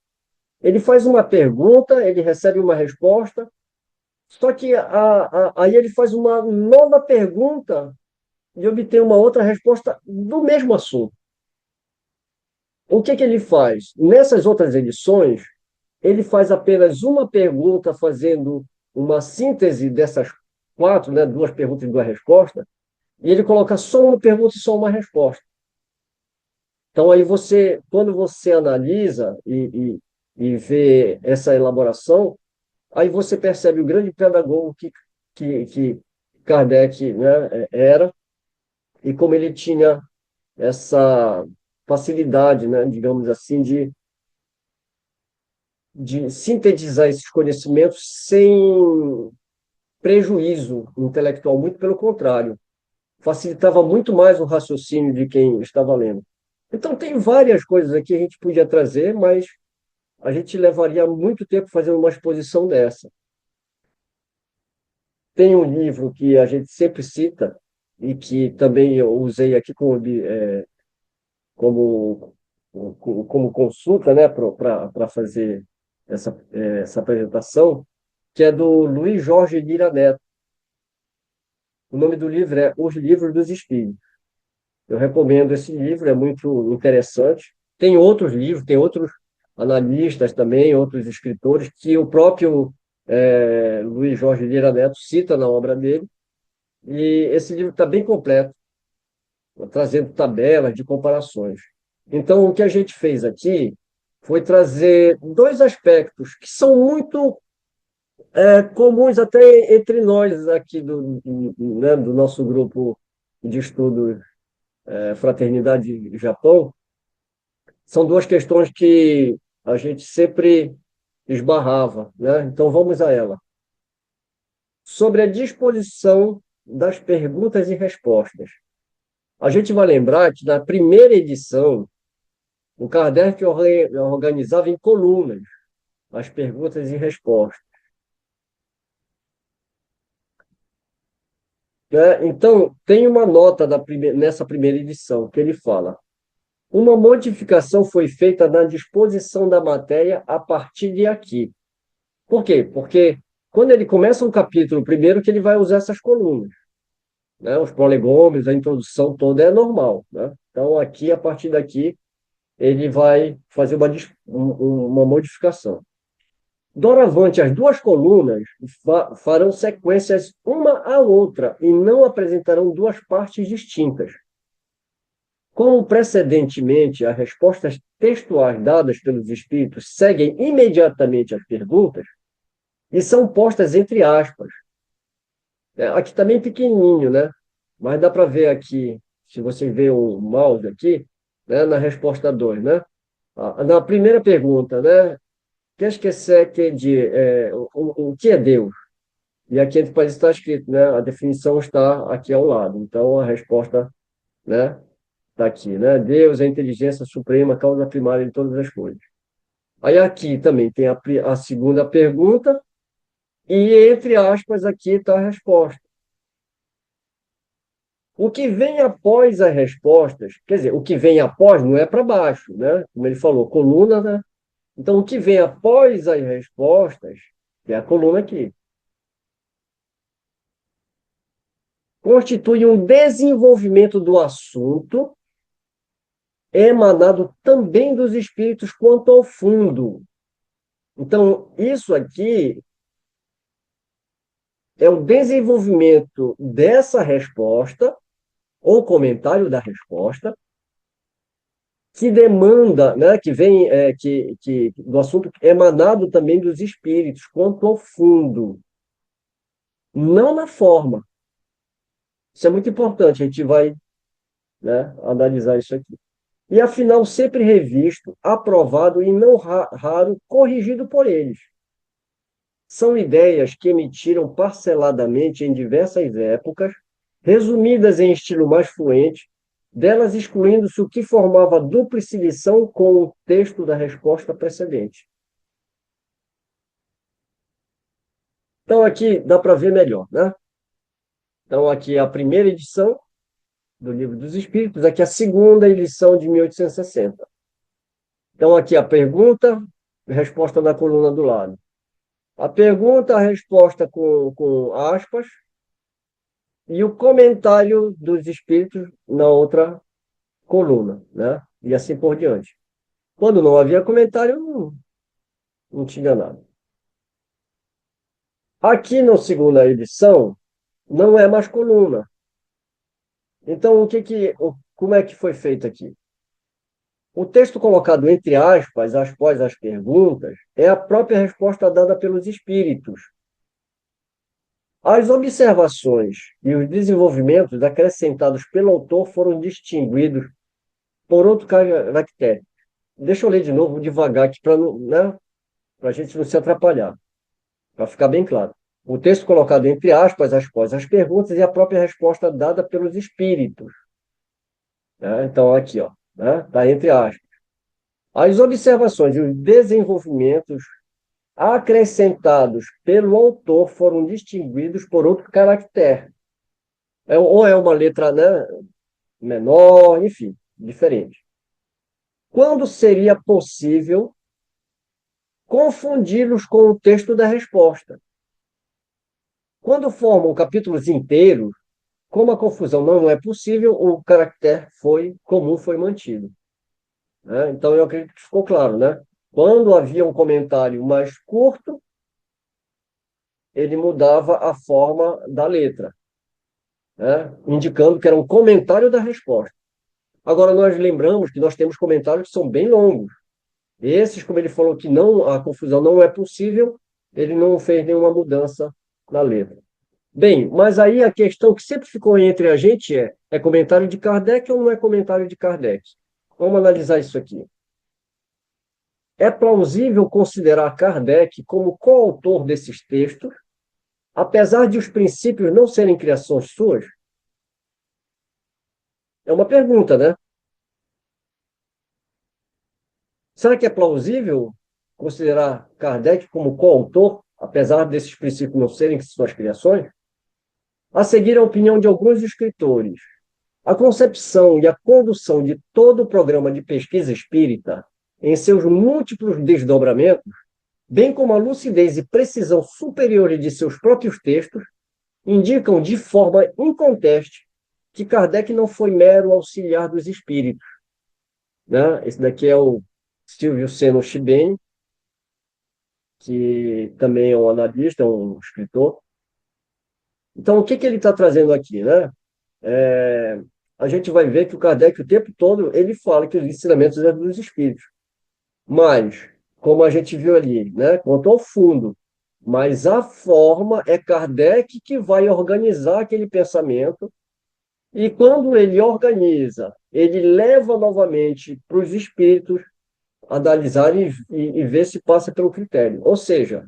Ele faz uma pergunta, ele recebe uma resposta, só que aí ele faz uma nova pergunta e obtém uma outra resposta do mesmo assunto. O que que ele faz? Nessas outras edições, ele faz apenas uma pergunta, fazendo uma síntese dessas quatro, né, duas perguntas e duas respostas, e ele coloca só uma pergunta e só uma resposta. Então, aí você, quando você analisa e vê essa elaboração, aí você percebe o grande pedagogo que Kardec, né, era, e como ele tinha essa facilidade, né, digamos assim, de sintetizar esses conhecimentos sem prejuízo intelectual, muito pelo contrário, facilitava muito mais o raciocínio de quem estava lendo. Então, tem várias coisas aqui que a gente podia trazer, mas a gente levaria muito tempo fazendo uma exposição dessa. Tem um livro que a gente sempre cita, e que também eu usei aqui como, como consulta, né, para fazer essa apresentação, que é do Luiz Jorge Lira Neto. O nome do livro é Os Livros dos Espíritos. Eu recomendo esse livro, é muito interessante. Tem outros livros, tem outros analistas também, outros escritores, que o próprio Luiz Jorge Lira Neto cita na obra dele. E esse livro está bem completo, trazendo tabelas de comparações. Então, o que a gente fez aqui foi trazer dois aspectos que são muito comuns até entre nós aqui né, do nosso grupo de estudos Fraternidade Japão. São duas questões que a gente sempre esbarrava, né? Então, vamos a ela. Sobre a disposição das perguntas e respostas. A gente vai lembrar que na primeira edição, o Kardec organizava em colunas as perguntas e respostas, né? Então, tem uma nota nessa primeira edição que ele fala: uma modificação foi feita na disposição da matéria a partir de aqui. Por quê? Porque quando ele começa um capítulo, primeiro que ele vai usar essas colunas, né? Os prolegômenos, a introdução toda é normal, né? Então, aqui, a partir daqui, ele vai fazer uma modificação. Doravante, as duas colunas farão sequências uma à outra e não apresentarão duas partes distintas. Como precedentemente as respostas textuais dadas pelos espíritos seguem imediatamente as perguntas e são postas entre aspas. Aqui também pequenininho, né? Mas dá para ver aqui, se você vê o mouse aqui, né, na resposta 2, né? Na primeira pergunta, né? Qu'est-ce que c'est que Dieu? O que é Deus? E aqui entre parênteses está escrito, né? A definição está aqui ao lado. Então, a resposta, né, está aqui, né? Deus é a inteligência suprema, causa primária de todas as coisas. Aí aqui também tem a segunda pergunta e, entre aspas, aqui está a resposta. O que vem após as respostas, quer dizer, o que vem após não é para baixo, né? Como ele falou, coluna, né? Então, o que vem após as respostas, que é a coluna aqui, constitui um desenvolvimento do assunto emanado também dos espíritos quanto ao fundo. Então, isso aqui é o desenvolvimento dessa resposta, ou comentário da resposta, que demanda, né, que vem do assunto emanado também dos espíritos quanto ao fundo, não na forma. Isso é muito importante, a gente vai, né, analisar isso aqui. E, afinal, sempre revisto, aprovado e, não raro, corrigido por eles. são ideias que emitiram parceladamente em diversas épocas, resumidas em estilo mais fluente, delas excluindo-se o que formava dúplice lição com o texto da resposta precedente. Então, aqui dá para ver melhor, né? Então, aqui é a primeira edição do Livro dos Espíritos, aqui é a segunda edição de 1860. Então, aqui a pergunta, resposta na coluna do lado. A pergunta, a resposta com aspas, e o comentário dos espíritos na outra coluna, né? E assim por diante. Quando não havia comentário, não tinha nada. Aqui na segunda edição, não é mais coluna. Então, como é que foi feito aqui? O texto colocado entre aspas, após as perguntas, é a própria resposta dada pelos espíritos. As observações e os desenvolvimentos acrescentados pelo autor foram distinguidos por outro caractere. Deixa eu ler de novo devagar aqui para né, a gente não se atrapalhar, para ficar bem claro. O texto colocado entre aspas, após as perguntas e a própria resposta dada pelos espíritos. Né? Então, aqui, ó, né? Tá entre aspas. As observações e os desenvolvimentos acrescentados pelo autor foram distinguidos por outro caractere. Ou é uma letra, né, menor, enfim, diferente. Quando seria possível confundi-los com o texto da resposta? Quando formam capítulos inteiros, como a confusão não é possível, o caractere comum foi mantido. Né? Então, eu acredito que ficou claro, né? Quando havia um comentário mais curto, ele mudava a forma da letra, né? Indicando que era um comentário da resposta. Agora, nós lembramos que nós temos comentários que são bem longos. Esses, como ele falou que não, a confusão não é possível, ele não fez nenhuma mudança na letra. Bem, mas aí a questão que sempre ficou entre a gente é comentário de Kardec ou não é comentário de Kardec? Vamos analisar isso aqui. É plausível considerar Kardec como coautor desses textos, apesar de os princípios não serem criações suas? É uma pergunta, né? Será que é plausível considerar Kardec como coautor, apesar desses princípios não serem suas criações? A seguir, a opinião de alguns escritores. A concepção e a condução de todo o programa de pesquisa espírita, em seus múltiplos desdobramentos, bem como a lucidez e precisão superiores de seus próprios textos, indicam de forma inconteste que Kardec não foi mero auxiliar dos espíritos. Né? Esse daqui é o Silvio Seno Chibem, que também é um analista, um escritor. Então, o que ele está trazendo aqui? Né? A gente vai ver que o Kardec, o tempo todo, ele fala que os ensinamentos são dos espíritos. Mas, como a gente viu ali, né? Quanto ao fundo, mas a forma é Kardec que vai organizar aquele pensamento, e quando ele organiza, ele leva novamente para os espíritos analisarem e ver se passa pelo critério. Ou seja,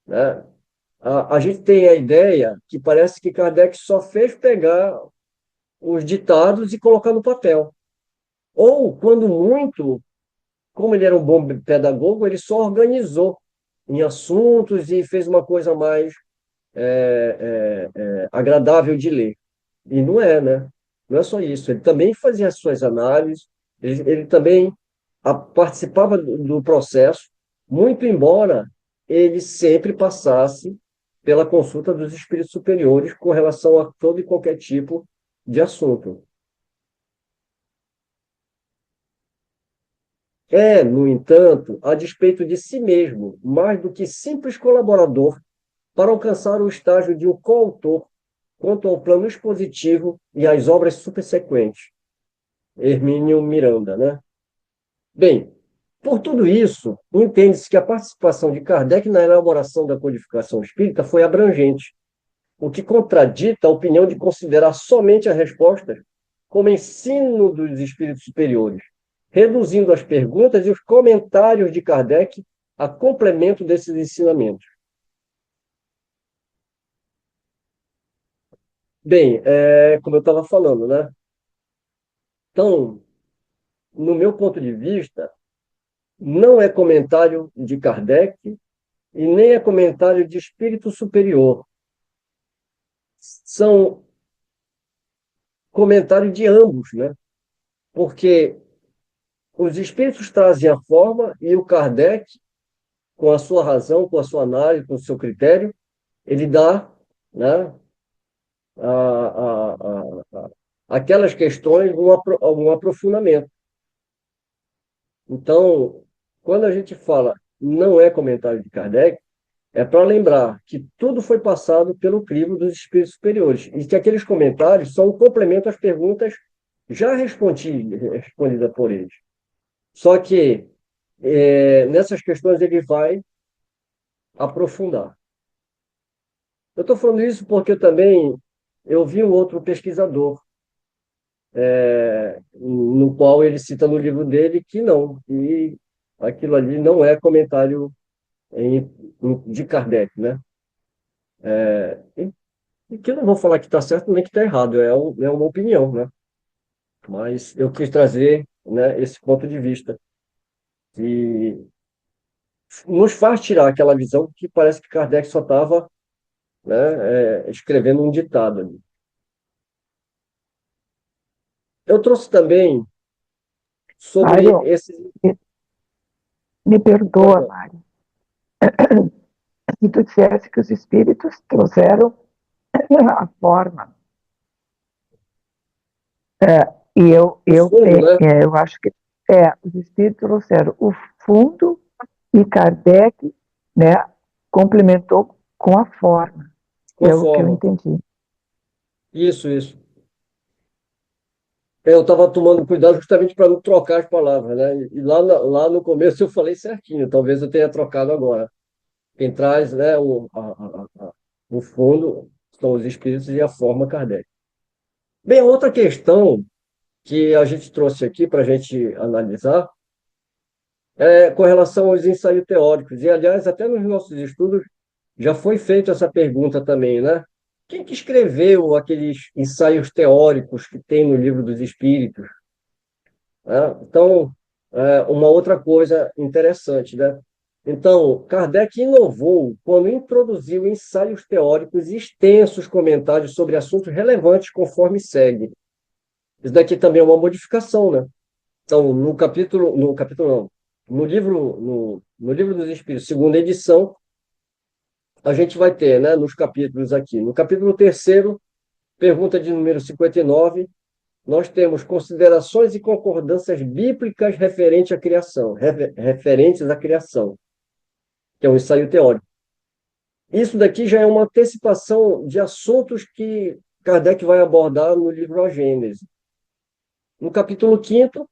né, a gente tem a ideia que parece que Kardec só fez pegar os ditados e colocar no papel. Ou, quando muito, como ele era um bom pedagogo, ele só organizou em assuntos e fez uma coisa mais agradável de ler. E não é, né? Não é só isso. Ele também fazia as suas análises, ele também participava do processo, muito embora ele sempre passasse pela consulta dos espíritos superiores com relação a todo e qualquer tipo de assunto. É, no entanto, a despeito de si mesmo, mais do que simples colaborador para alcançar o estágio de um coautor quanto ao plano expositivo e às obras subsequentes. Hermínio Miranda, né? Bem, por tudo isso, entende-se que a participação de Kardec na elaboração da codificação espírita foi abrangente, o que contradita a opinião de considerar somente a resposta como ensino dos espíritos superiores, reduzindo as perguntas e os comentários de Kardec a complemento desses ensinamentos. Bem, como eu estava falando, né? Então, no meu ponto de vista, não é comentário de Kardec e nem é comentário de espírito superior. São comentários de ambos, né? Porque os espíritos trazem a forma e o Kardec, com a sua razão, com a sua análise, com o seu critério, ele dá, né, a, aquelas questões um aprofundamento. Então, quando a gente fala não é comentário de Kardec, é para lembrar que tudo foi passado pelo crivo dos espíritos superiores e que aqueles comentários são um complemento às perguntas já respondidas por eles. Só que nessas questões ele vai aprofundar. Eu estou falando isso porque também eu vi um outro pesquisador, no qual ele cita no livro dele que não, e aquilo ali não é comentário de Kardec, né? E que eu não vou falar que está certo nem que está errado, é uma opinião, né? Mas eu quis trazer, né, esse ponto de vista que nos faz tirar aquela visão que parece que Kardec só estava, né, escrevendo um ditado ali. Eu trouxe também sobre Mário, esse. me perdoa, Mário. E tu disseste que os espíritos trouxeram a forma. E O fundo, né? eu acho que os espíritos trouxeram o fundo e Kardec, né, complementou com a forma. É o que eu Conforme. entendi. Isso, isso. Eu estava tomando cuidado justamente para não trocar as palavras, né? E lá no começo eu falei certinho, talvez eu tenha trocado agora. Quem traz, né, o fundo são os espíritos e a forma Kardec. Bem, outra questão que a gente trouxe aqui para a gente analisar é com relação aos ensaios teóricos. E, aliás, até nos nossos estudos já foi feita essa pergunta também, né? Quem que escreveu aqueles ensaios teóricos que tem no Livro dos Espíritos? Né? Então, uma outra coisa interessante, né? Então, Kardec inovou quando introduziu ensaios teóricos e extensos comentários sobre assuntos relevantes conforme segue. Isso daqui também é uma modificação, né? Então, no capítulo não, no livro dos Espíritos, segunda edição, a gente vai ter, né, nos capítulos aqui. No capítulo terceiro, pergunta de número 59, nós temos considerações e concordâncias bíblicas referentes à criação, que é um ensaio teórico. Isso daqui já é uma antecipação de assuntos que Kardec vai abordar no livro A Gênese. No capítulo quinto,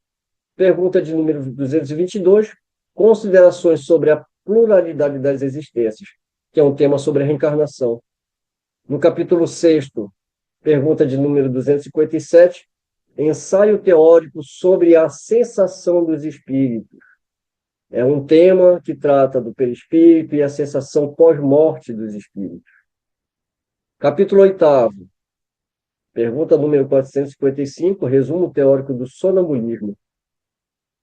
pergunta de número 222, considerações sobre a pluralidade das existências, que é um tema sobre a reencarnação. No capítulo sexto, pergunta de número 257, ensaio teórico sobre a sensação dos espíritos. É um tema que trata do perispírito e a sensação pós-morte dos espíritos. Capítulo oitavo, pergunta número 455, resumo teórico do sonambulismo,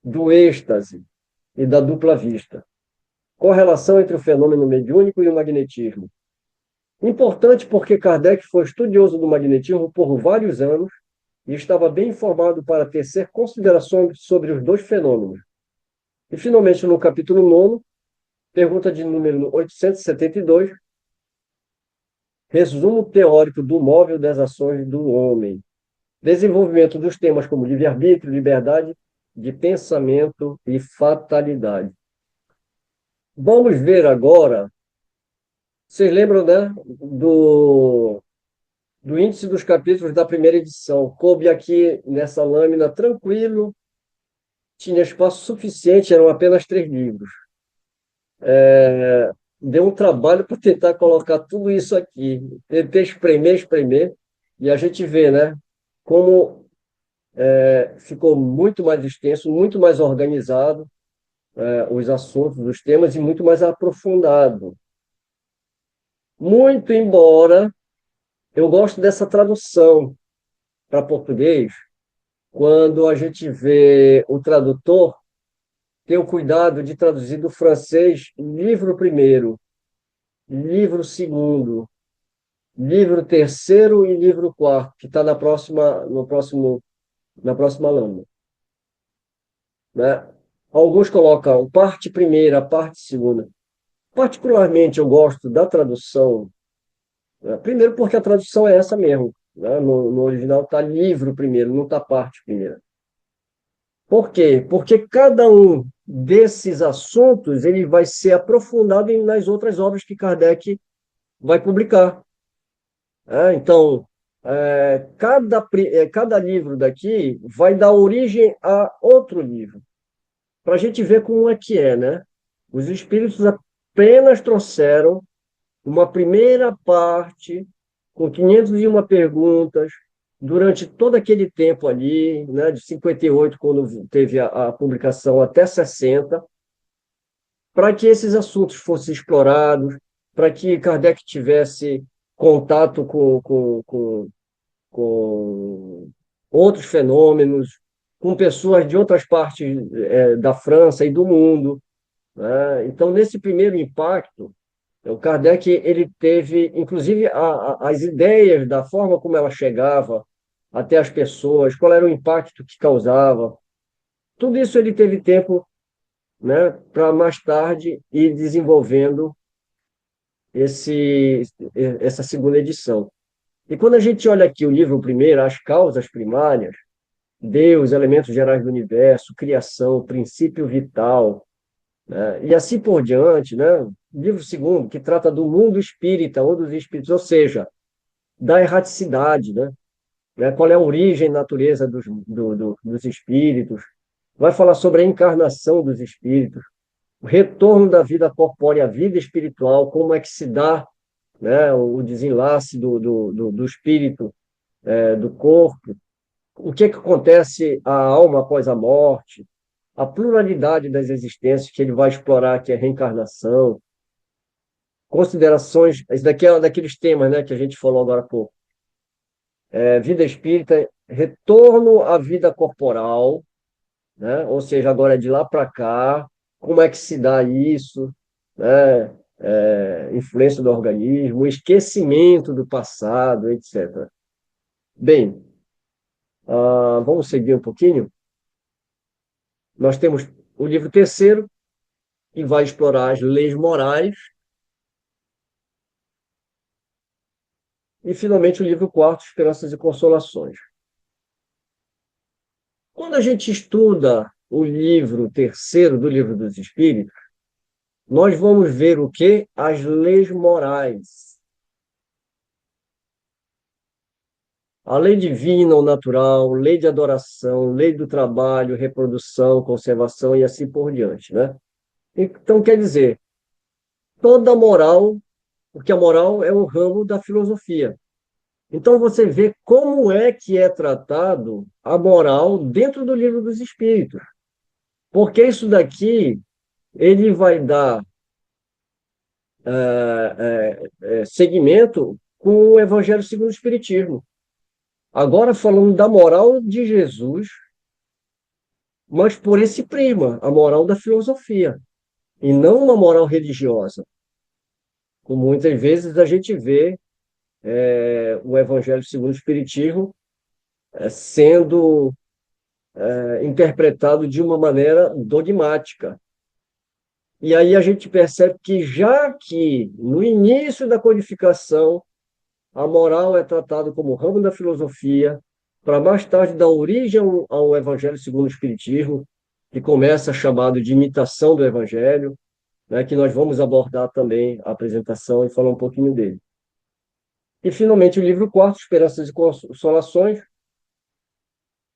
do êxtase e da dupla vista. Correlação entre o fenômeno mediúnico e o magnetismo. Importante porque Kardec foi estudioso do magnetismo por vários anos e estava bem informado para tecer considerações sobre os dois fenômenos. E, finalmente, no capítulo 9, pergunta de número 872, resumo teórico do móvel das ações do homem. Desenvolvimento dos temas como livre-arbítrio, liberdade de pensamento e fatalidade. Vamos ver agora, vocês lembram, né, do índice dos capítulos da primeira edição. Coube aqui nessa lâmina tranquilo, tinha espaço suficiente, eram apenas 3 livros. Deu um trabalho para tentar colocar tudo isso aqui. Tentei espremer, e a gente vê, né, como ficou muito mais extenso, muito mais organizado, os assuntos, os temas, e muito mais aprofundado. Muito embora eu gosto dessa tradução para português, quando a gente vê o tradutor ter o cuidado de traduzir do francês livro primeiro, livro segundo, livro terceiro e livro quarto, que está na próxima lâmina, né? Alguns colocam parte primeira, parte segunda. Particularmente, eu gosto da tradução, né? Primeiro porque a tradução é essa mesmo, né? No original está livro primeiro, não está parte primeira. Por quê? Porque cada um desses assuntos ele vai ser aprofundado nas outras obras que Kardec vai publicar. Então, cada livro daqui vai dar origem a outro livro, para a gente ver como é que é, né? Os espíritos apenas trouxeram uma primeira parte com 501 perguntas durante todo aquele tempo ali, né, de 58, quando teve a publicação, até 60, para que esses assuntos fossem explorados, para que Kardec tivesse contato com outros fenômenos, com pessoas de outras partes da França e do mundo, né? Então, nesse primeiro impacto, o Kardec ele teve, inclusive, as ideias da forma como ela chegava até as pessoas, qual era o impacto que causava. Tudo isso ele teve tempo, né, para mais tarde ir desenvolvendo essa segunda edição. E quando a gente olha aqui o livro primeiro, As Causas Primárias, Deus, elementos gerais do universo, criação, princípio vital, né? E assim por diante, né? Livro segundo, que trata do mundo espírita ou dos espíritos, ou seja, da erraticidade, né? Qual é a origem e natureza dos espíritos. Vai falar sobre a encarnação dos espíritos, o retorno da vida corpórea à vida espiritual, como é que se dá, né, o desenlace do espírito, do corpo, o que é que acontece à alma após a morte, a pluralidade das existências que ele vai explorar, que é a reencarnação, considerações, isso daqui é um daqueles temas, né, que a gente falou agora há pouco, vida espírita, retorno à vida corporal, né, ou seja, agora é de lá para cá, como é que se dá isso, né, influência do organismo, esquecimento do passado, etc. Bem, vamos seguir um pouquinho. Nós temos o livro terceiro, que vai explorar as leis morais, e, finalmente, o livro quarto, Esperanças e Consolações. Quando a gente estuda o livro terceiro do Livro dos Espíritos, nós vamos ver o quê? As leis morais. A lei divina ou natural, lei de adoração, lei do trabalho, reprodução, conservação e assim por diante, né? Então, quer dizer, toda moral, porque a moral é um ramo da filosofia. Então, você vê como é que é tratado a moral dentro do Livro dos Espíritos. Porque isso daqui, ele vai dar seguimento com o Evangelho segundo o Espiritismo. Agora, falando da moral de Jesus, mas por esse prisma, a moral da filosofia, e não uma moral religiosa. Como muitas vezes a gente vê o Evangelho segundo o Espiritismo sendo interpretado de uma maneira dogmática. E aí a gente percebe que, já que no início da codificação a moral é tratada como ramo da filosofia, para mais tarde dar origem ao Evangelho segundo o Espiritismo, que começa chamado de imitação do Evangelho, né, que nós vamos abordar também a apresentação e falar um pouquinho dele. E, finalmente, o livro quarto, Esperanças e Consolações,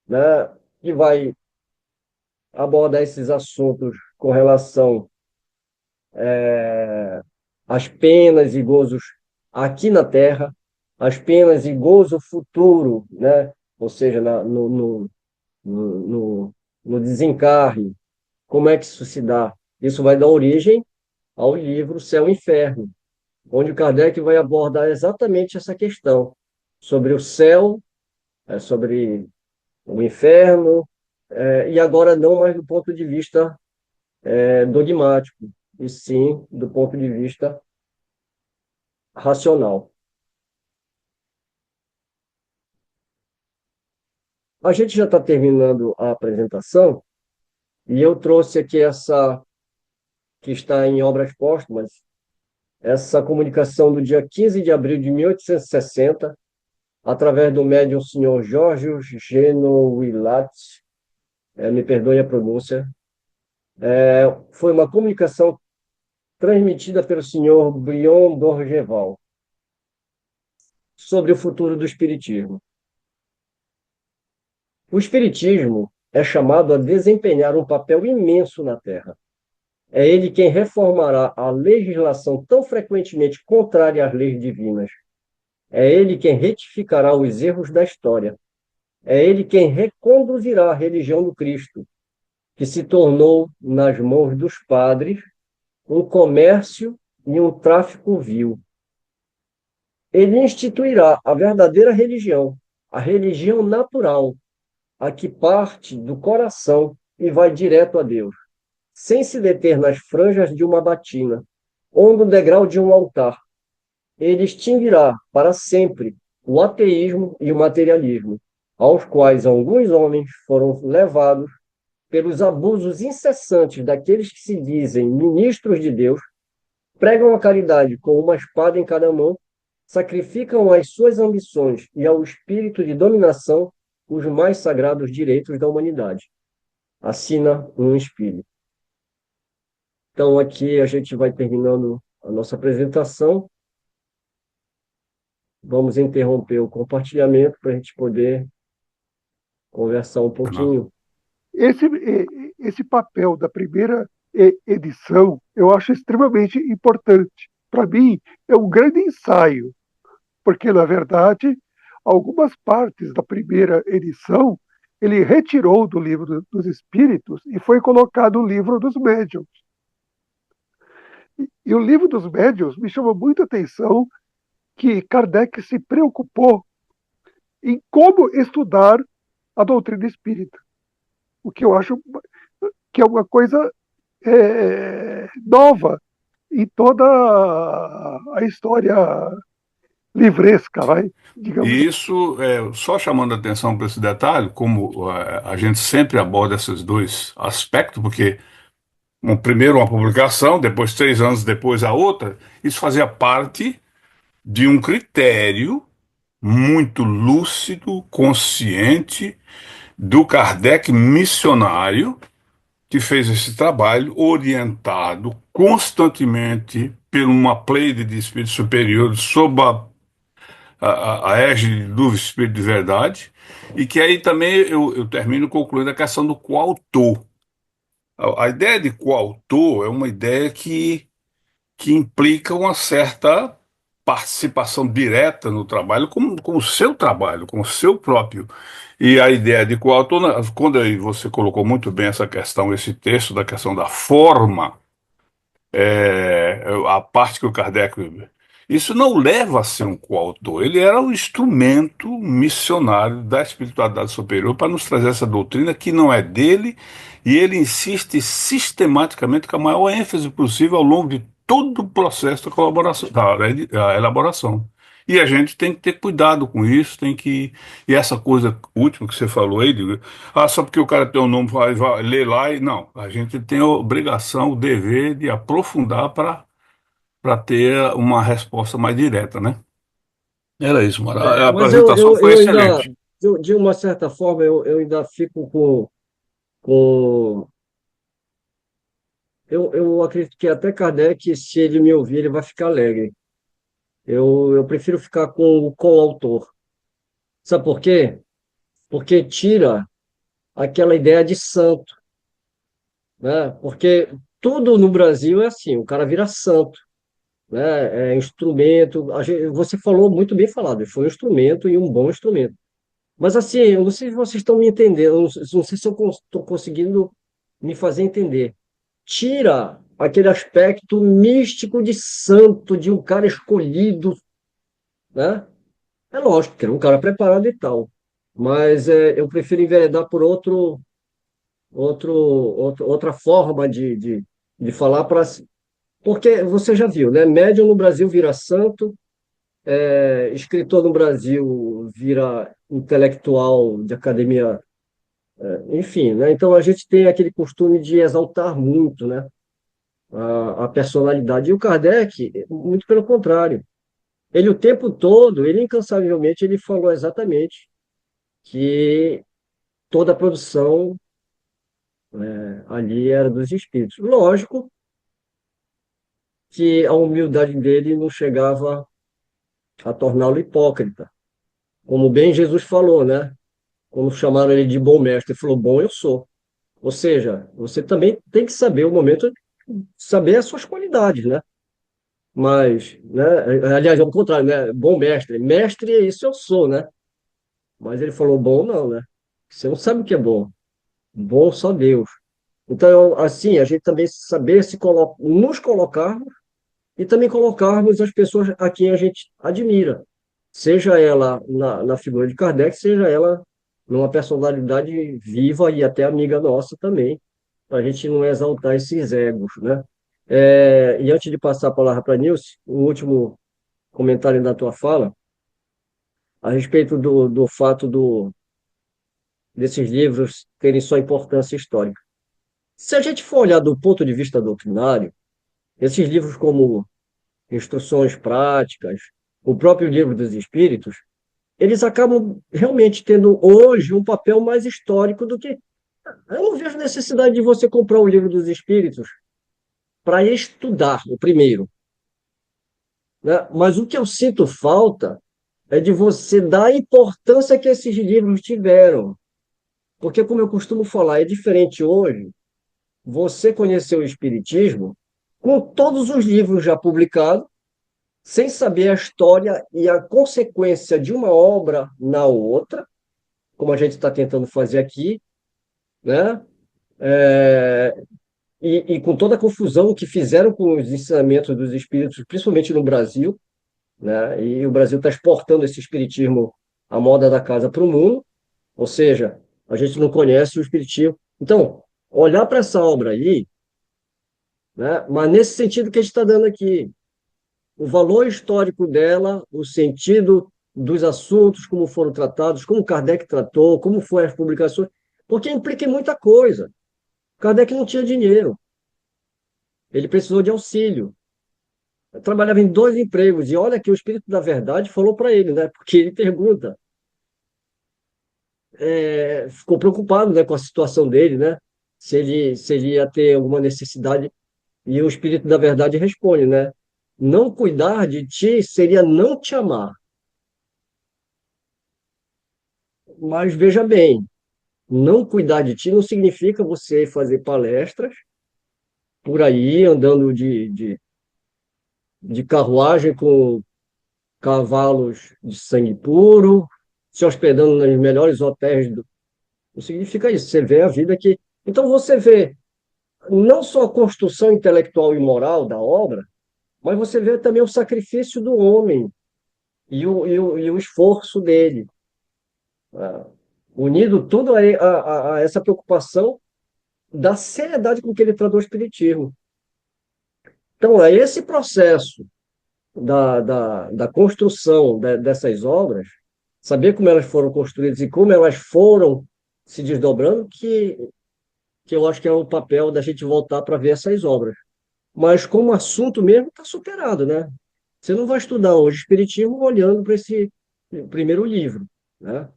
né, que vai abordar esses assuntos com relação às penas e gozos aqui na Terra, as penas e gozo futuro, né? Ou seja, no desencarne, como é que isso se dá? Isso vai dar origem ao livro Céu e Inferno, onde Kardec vai abordar exatamente essa questão. sobre o céu, sobre o inferno, e agora não mais do ponto de vista dogmático, e sim do ponto de vista racional. A gente já está terminando a apresentação, e eu trouxe aqui essa, que está em Obras Póstumas, essa comunicação do dia 15 de abril de 1860, através do médium senhor Jorge Genowilat, me perdoe a pronúncia. Foi uma comunicação transmitida pelo senhor Brion Dorgeval sobre o futuro do Espiritismo. O Espiritismo é chamado a desempenhar um papel imenso na Terra. É ele quem reformará a legislação tão frequentemente contrária às leis divinas. É ele quem retificará os erros da história. É ele quem reconduzirá a religião do Cristo, que se tornou, nas mãos dos padres, um comércio e um tráfico vil. Ele instituirá a verdadeira religião, a religião natural, a que parte do coração e vai direto a Deus, sem se deter nas franjas de uma batina ou no degrau de um altar. Ele extinguirá para sempre o ateísmo e o materialismo, aos quais alguns homens foram levados pelos abusos incessantes daqueles que se dizem ministros de Deus, pregam a caridade com uma espada em cada mão, sacrificam às suas ambições e ao espírito de dominação os mais sagrados direitos da humanidade. Assina um espírito. Então, aqui a gente vai terminando a nossa apresentação. Vamos interromper o compartilhamento para a gente poder conversar um pouquinho. Esse papel da primeira edição eu acho extremamente importante. Para mim, é um grande ensaio, porque, na verdade, algumas partes da primeira edição ele retirou do livro dos Espíritos e foi colocado no livro dos Médiuns. E o livro dos Médiuns me chamou muita atenção que Kardec se preocupou em como estudar a doutrina espírita, o que eu acho que é uma coisa nova em toda a história livresca, vai, digamos. E isso, só chamando a atenção para esse detalhe, como a gente sempre aborda esses dois aspectos, porque primeiro uma publicação, depois 3 anos depois a outra, isso fazia parte de um critério muito lúcido, consciente, do Kardec missionário, que fez esse trabalho orientado constantemente por uma pleide de espíritos superiores sob a égide do Espírito de Verdade, e que aí também eu termino concluindo a questão do coautor. A ideia de coautor é uma ideia que implica uma certa participação direta no trabalho, com o seu trabalho, com o seu próprio. E a ideia de coautor, quando aí você colocou muito bem essa questão, esse texto da questão da forma, a parte que o Kardec. Isso não leva a ser um coautor, ele era o instrumento missionário da espiritualidade superior para nos trazer essa doutrina que não é dele, e ele insiste sistematicamente com a maior ênfase possível ao longo de todo o processo da colaboração, da elaboração. E a gente tem que ter cuidado com isso, tem que. E essa coisa última que você falou aí, só porque o cara tem um nome, vai ler lá e. Não, a gente tem a obrigação, o dever de aprofundar para ter uma resposta mais direta, né? Era isso, Mara. A Mas apresentação foi eu ainda, excelente. de uma certa forma, eu ainda fico com. Eu acredito que até Kardec, se ele me ouvir, ele vai ficar alegre. Eu prefiro ficar com o coautor. Sabe por quê? Porque tira aquela ideia de santo, né? Porque tudo no Brasil é assim, o cara vira santo, né? É instrumento. Você falou muito bem falado, foi um instrumento e um bom instrumento. Mas assim, eu não sei se vocês estão me entendendo, eu não sei se eu estou conseguindo me fazer entender. Tira aquele aspecto místico de santo, de um cara escolhido, né? É lógico que é um cara preparado e tal, mas eu prefiro enveredar por outra forma de falar para. Porque você já viu, né? Médium no Brasil vira santo, escritor no Brasil vira intelectual de academia, enfim, né? Então a gente tem aquele costume de exaltar muito, né? A personalidade. E o Kardec, muito pelo contrário. Ele o tempo todo, ele incansavelmente, ele falou exatamente que toda a produção ali era dos espíritos. Lógico que a humildade dele não chegava a torná-lo hipócrita. Como bem Jesus falou, né? Quando chamaram ele de bom mestre, ele falou: bom eu sou. Ou seja, você também tem que saber o momento, saber as suas qualidades, né? Mas, né? Aliás, ao contrário, né? Bom mestre. Mestre é isso eu sou, né? Mas ele falou: bom não, né? Você não sabe o que é bom. Bom só Deus. Então, assim, a gente também saber nos colocarmos e também colocarmos as pessoas a quem a gente admira, seja ela na figura de Kardec, seja ela numa personalidade viva e até amiga nossa também, para a gente não exaltar esses egos, né? E antes de passar a palavra para a Nilce, o último comentário da tua fala, a respeito do fato desses livros terem sua importância histórica. Se a gente for olhar do ponto de vista doutrinário, esses livros como Instruções Práticas, o próprio Livro dos Espíritos, eles acabam realmente tendo hoje um papel mais histórico do que. Eu não vejo necessidade de você comprar o Livro dos Espíritos para estudar o primeiro, né? Mas o que eu sinto falta é de você dar a importância que esses livros tiveram. Porque, como eu costumo falar, é diferente hoje você conhecer o Espiritismo com todos os livros já publicados, sem saber a história e a consequência de uma obra na outra, como a gente está tentando fazer aqui, né? É, e com toda a confusão que fizeram com os ensinamentos dos espíritos, principalmente no Brasil, né? E o Brasil está exportando esse espiritismo à moda da casa para o mundo, ou seja, a gente não conhece o espiritismo. Então, olhar para essa obra aí, né? Mas nesse sentido que a gente está dando aqui, o valor histórico dela, o sentido dos assuntos, como foram tratados, como Kardec tratou, como foram as publicações, porque implica em muita coisa. Kardec não tinha dinheiro, ele precisou de auxílio. Eu trabalhava em 2 empregos, e olha que o Espírito da Verdade falou para ele, né? Porque ele pergunta, ficou preocupado, né, com a situação dele, né? Se ele ia ter alguma necessidade, e o Espírito da Verdade responde, né? Não cuidar de ti seria não te amar. Mas veja bem, não cuidar de ti não significa você fazer palestras por aí, andando de carruagem com cavalos de sangue puro, se hospedando nos melhores hotéis. Não significa isso. Você vê a vida que. Então você vê não só a construção intelectual e moral da obra, mas você vê também o sacrifício do homem e o esforço dele, ah, unido tudo a essa preocupação da seriedade com que ele tratou o espiritismo. Então, é esse processo da construção dessas obras, saber como elas foram construídas e como elas foram se desdobrando, que eu acho que é o papel da gente voltar para ver essas obras. Mas como assunto mesmo está superado, né? Você não vai estudar hoje Espiritismo olhando para esse primeiro livro, né?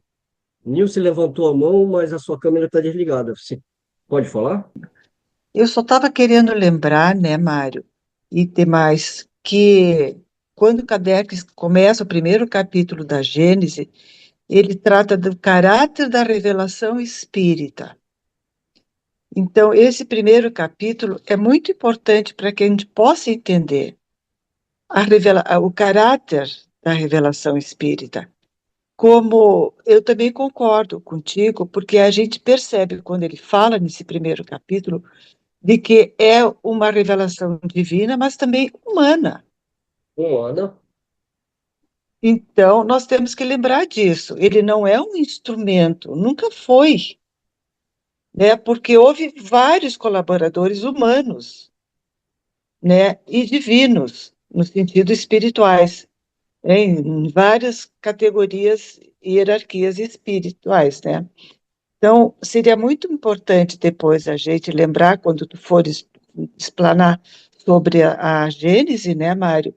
Nilce levantou a mão, mas a sua câmera está desligada. Você pode falar? Eu só estava querendo lembrar, né, Mário, e demais, que quando Kardec começa o primeiro capítulo da Gênese, ele trata do caráter da revelação espírita. Então, esse primeiro capítulo é muito importante para que a gente possa entender o caráter da revelação espírita. Como eu também concordo contigo, porque a gente percebe quando ele fala nesse primeiro capítulo de que é uma revelação divina, mas também humana. Um ano. Então, nós temos que lembrar disso. Ele não é um instrumento, nunca foi, né? Porque houve vários colaboradores humanos, né? E divinos, no sentido espirituais, em várias categorias e hierarquias espirituais, né? Então, seria muito importante depois a gente lembrar, quando tu fores explanar sobre a Gênese, né, Mário,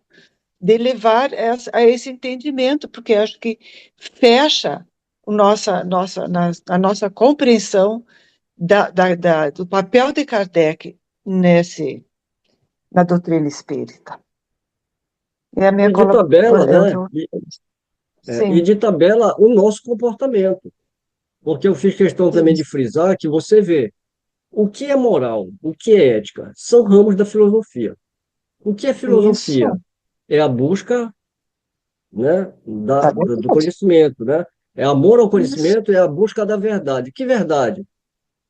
de levar a esse entendimento, porque acho que fecha a nossa compreensão do papel de Kardec na doutrina espírita. É a minha E de tabela, né? E Sim, de tabela, o nosso comportamento. Porque eu fiz questão também de isso, frisar que você vê o que é moral, o que é ética, são ramos da filosofia. O que é filosofia? isso, É a busca, né, tá do verdade. conhecimento, né? É amor ao Isso, conhecimento, é a busca da verdade. Que verdade?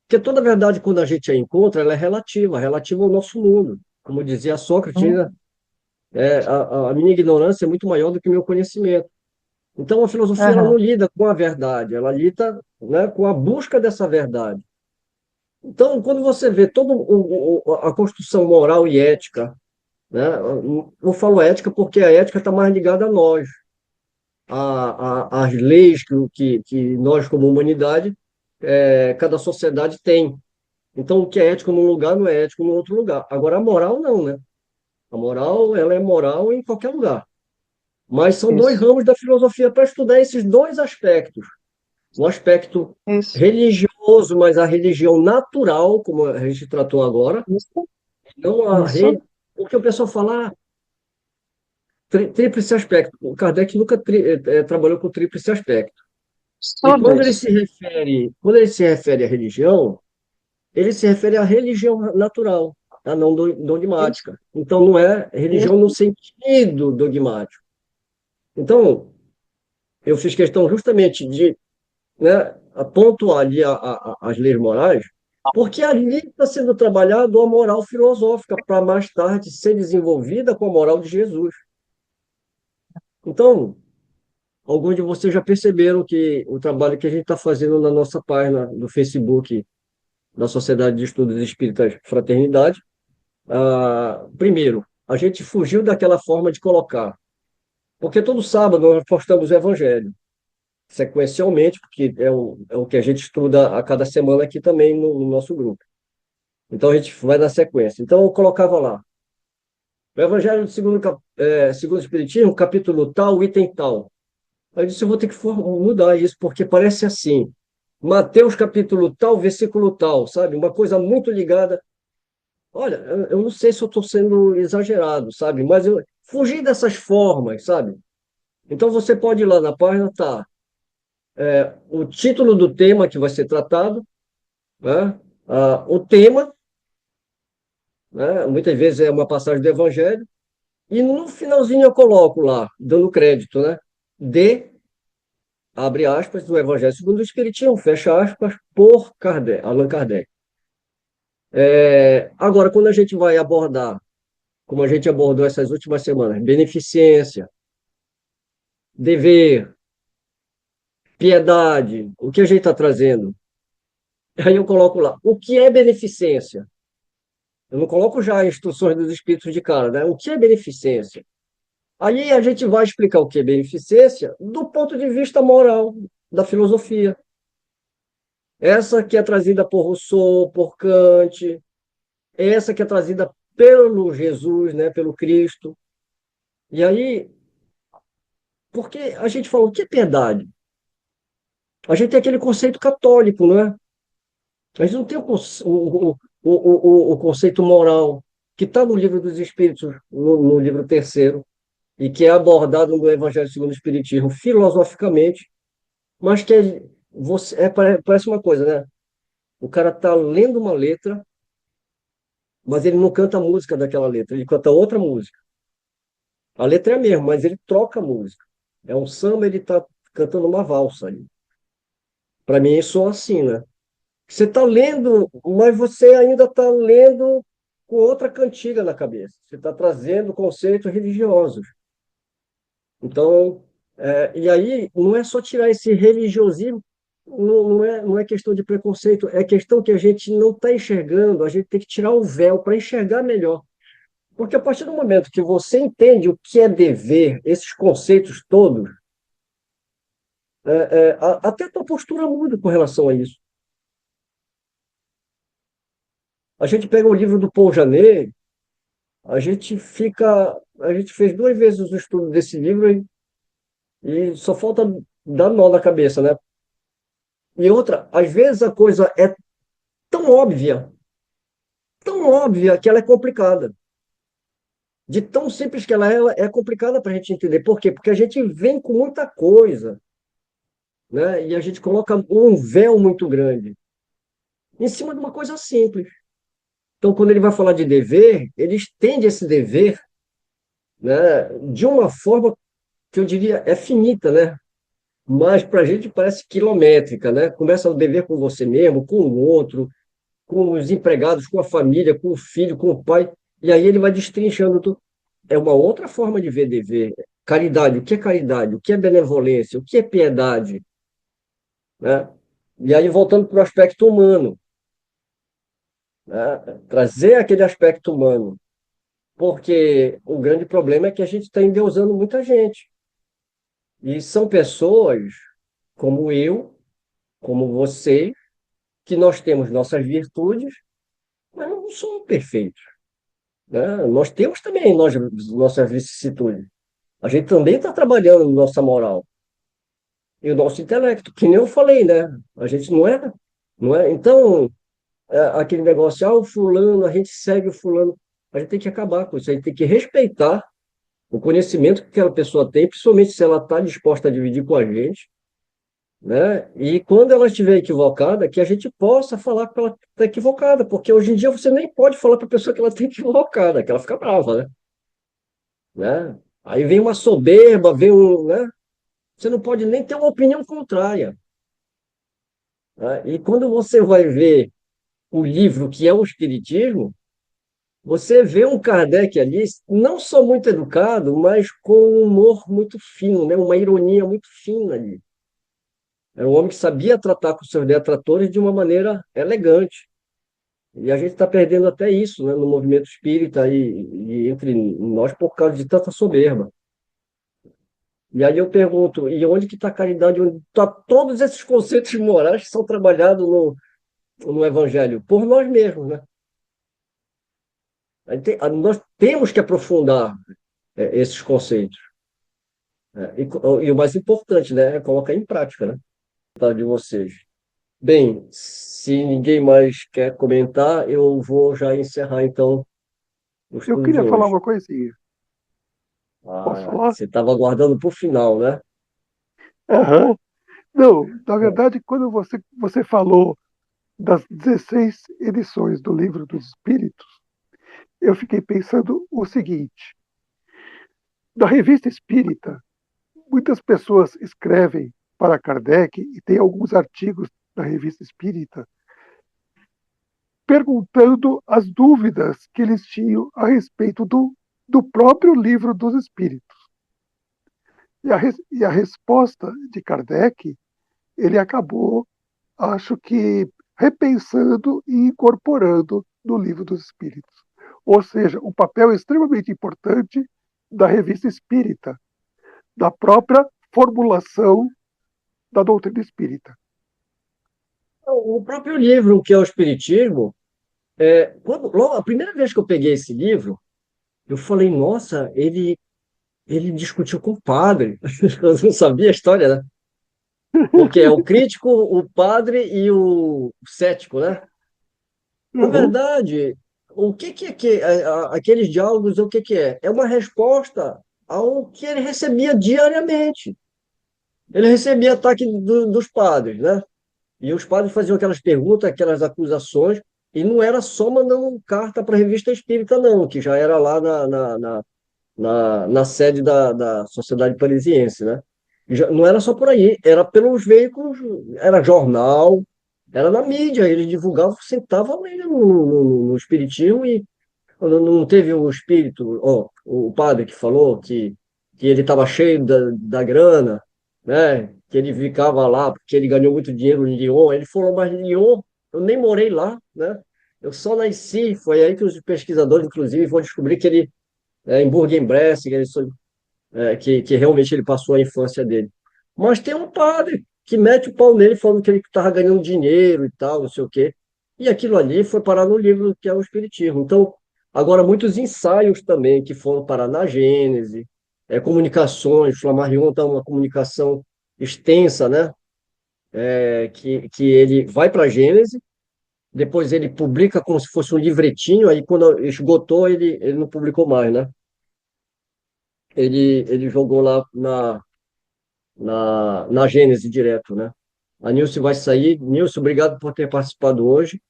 Porque toda verdade, quando a gente a encontra, ela é relativa ao nosso mundo. Como dizia Sócrates, hum, né? A minha ignorância é muito maior do que o meu conhecimento. Então, a filosofia ela não aham, lida com a verdade, ela lida, né, com a busca dessa verdade. Então, quando você vê toda a construção moral e ética, né, eu falo ética porque a ética está mais ligada a nós, às leis que nós, como humanidade, cada sociedade tem. Então, o que é ético num lugar não é ético no outro lugar. Agora, a moral não, né? A moral, ela é moral em qualquer lugar. Mas são dois isso, ramos da filosofia para estudar esses dois aspectos. O aspecto isso, religioso, mas a religião natural, como a gente tratou agora, isso, não a isso, rede. Porque o pessoal fala tríplice aspecto. O Kardec nunca trabalhou com tríplice aspecto. E só dois. quando ele se refere à religião, ele se refere à religião natural, a não Isso, dogmática. Então, não é religião no isso, sentido dogmático. Então, eu fiz questão justamente de, né, pontuar ali as leis morais, porque ali está sendo trabalhado a moral filosófica para mais tarde ser desenvolvida com a moral de Jesus. Então, alguns de vocês já perceberam que o trabalho que a gente está fazendo na nossa página do Facebook da Sociedade de Estudos Espíritas Fraternidade, primeiro, a gente fugiu daquela forma de colocar, porque todo sábado nós postamos o Evangelho, sequencialmente, porque é o que a gente estuda a cada semana aqui também no nosso grupo. Então a gente vai na sequência. Então eu colocava lá, o Evangelho segundo o Espiritismo, capítulo tal, item tal. Aí eu disse, eu vou ter que mudar isso, porque parece assim. Mateus capítulo tal, versículo tal, sabe? Uma coisa muito ligada. Olha, eu não sei se eu estou sendo exagerado, sabe? Mas eu fugi dessas formas, sabe? Então você pode ir lá na página, tá? O título do tema que vai ser tratado, né? O tema, né? Muitas vezes é uma passagem do Evangelho, e no finalzinho eu coloco lá, dando crédito, né? De, abre aspas, do Evangelho segundo o Espiritismo, fecha aspas, por Kardec, Allan Kardec. Agora, quando a gente vai abordar, como a gente abordou essas últimas semanas, beneficência, dever, piedade, o que a gente está trazendo? Aí eu coloco lá, o que é beneficência? Eu não coloco já instruções dos espíritos de cara, né? O que é beneficência? Aí a gente vai explicar o que é beneficência do ponto de vista moral, da filosofia. Essa que é trazida por Rousseau, por Kant, essa que é trazida pelo Jesus, né? Pelo Cristo. E aí, porque a gente fala, o que é piedade? A gente tem aquele conceito católico, não é? A gente não tem o conceito moral que está no livro dos Espíritos, no livro terceiro, e que é abordado no Evangelho segundo o Espiritismo filosoficamente, mas que parece uma coisa, né? O cara está lendo uma letra, mas ele não canta a música daquela letra, ele canta outra música. A letra é a mesma, mas ele troca a música. É um samba, ele está cantando uma valsa ali. Para mim, isso é assim, né? Você está lendo, mas você ainda está lendo com outra cantiga na cabeça. Você está trazendo conceitos religiosos. Então, E aí não é só tirar esse religiosismo, não é questão de preconceito, é questão que a gente não está enxergando, a gente tem que tirar o véu para enxergar melhor. Porque a partir do momento que você entende o que é dever, esses conceitos todos, até a tua postura muda com relação a isso. A gente pega o livro do Paul Janet, a gente fez 2 vezes o estudo desse livro e só falta dar nó na cabeça, né? E outra, às vezes a coisa é tão óbvia que ela é complicada. De tão simples que ela é complicada para a gente entender. Por quê? Porque a gente vem com muita coisa, né? E a gente coloca um véu muito grande em cima de uma coisa simples. Então, quando ele vai falar de dever, ele estende esse dever, né, de uma forma que eu diria é finita, né? Mas para a gente parece quilométrica, né? Começa o dever com você mesmo, com o outro, com os empregados, com a família, com o filho, com o pai, e aí ele vai destrinchando tudo. É uma outra forma de ver dever. Caridade, o que é caridade? O que é benevolência? O que é piedade? Né? E aí, voltando para o aspecto humano, né? Trazer aquele aspecto humano, porque o grande problema é que a gente está endeusando muita gente. E são pessoas como eu, como você, que nós temos nossas virtudes, mas não somos perfeitos. Né? Nós temos também nossas vicissitudes. A gente também está trabalhando nossa moral e o nosso intelecto, que nem eu falei, né? A gente não é. Então, aquele negócio, o fulano, a gente segue o fulano, a gente tem que acabar com isso, a gente tem que respeitar o conhecimento que aquela pessoa tem, principalmente se ela está disposta a dividir com a gente, né? E quando ela estiver equivocada, que a gente possa falar que ela está equivocada, porque hoje em dia você nem pode falar para a pessoa que ela está equivocada, que ela fica brava, né? Aí vem uma soberba, né? Você não pode nem ter uma opinião contrária, né? E quando você vai ver o livro que é o Espiritismo, você vê um Kardec ali, não só muito educado, mas com um humor muito fino, né? Uma ironia muito fina ali. Era um homem que sabia tratar com seus detratores de uma maneira elegante. E a gente está perdendo até isso, né, no movimento espírita e entre nós por causa de tanta soberba. E aí eu pergunto, e onde que está a caridade? Onde está todos esses conceitos morais que são trabalhados no Evangelho? Por nós mesmos, né? Nós temos que aprofundar esses conceitos. E o mais importante, né, é colocar em prática, né? Tá, de vocês. Bem, se ninguém mais quer comentar, eu vou já encerrar, então, o Eu estudo de queria falar hoje. uma coisinha. Posso falar? Você estava aguardando para o final, né? Aham. Não, na verdade, quando você falou das 16 edições do Livro dos Espíritos, eu fiquei pensando o seguinte: na revista Espírita, muitas pessoas escrevem para Kardec e tem alguns artigos na revista Espírita perguntando as dúvidas que eles tinham a respeito do próprio Livro dos Espíritos. E a resposta de Kardec, ele acabou, acho que, repensando e incorporando no Livro dos Espíritos. Ou seja, um papel extremamente importante da revista Espírita, da própria formulação da doutrina espírita. O próprio livro, que é o Espiritismo, logo, a primeira vez que eu peguei esse livro, eu falei, nossa, ele discutiu com o padre. Eu não sabia a história, né? Porque é o crítico, o padre e o cético, né? Na Uhum, verdade, o que aqueles diálogos, o que é? É uma resposta ao que ele recebia diariamente. Ele recebia ataque dos padres, né? E os padres faziam aquelas perguntas, aquelas acusações, e não era só mandando carta para a Revista Espírita, não, que já era lá na sede da Sociedade Parisiense, né? Não era só por aí, era pelos veículos, era jornal, era na mídia, eles divulgavam, sentavam ele no Espiritismo e quando não teve o espírito, ó, o padre que falou que que ele estava cheio da grana, né? Que ele ficava lá, porque ele ganhou muito dinheiro em Lyon. Ele falou, mas Lyon, eu nem morei lá, né? Eu só nasci. Foi aí que os pesquisadores, inclusive, vão descobrir que ele, em Bourg-en-Bresse, que realmente ele passou a infância dele. Mas tem um padre que mete o pau nele falando que ele estava ganhando dinheiro e tal, não sei o quê. E aquilo ali foi parar no livro que é o Espiritismo. Então, agora, muitos ensaios também que foram parar na Gênese, comunicações, Flammarion está uma comunicação extensa, né? Que ele vai para a Gênese, depois ele publica como se fosse um livretinho, aí quando esgotou, ele não publicou mais, né? Ele jogou lá na Gênese direto, né? A Nilce vai sair. Nilce, obrigado por ter participado hoje.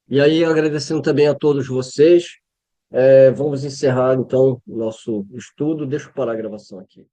E aí, agradecendo também a todos vocês, vamos encerrar então o nosso estudo. Deixa eu parar a gravação aqui.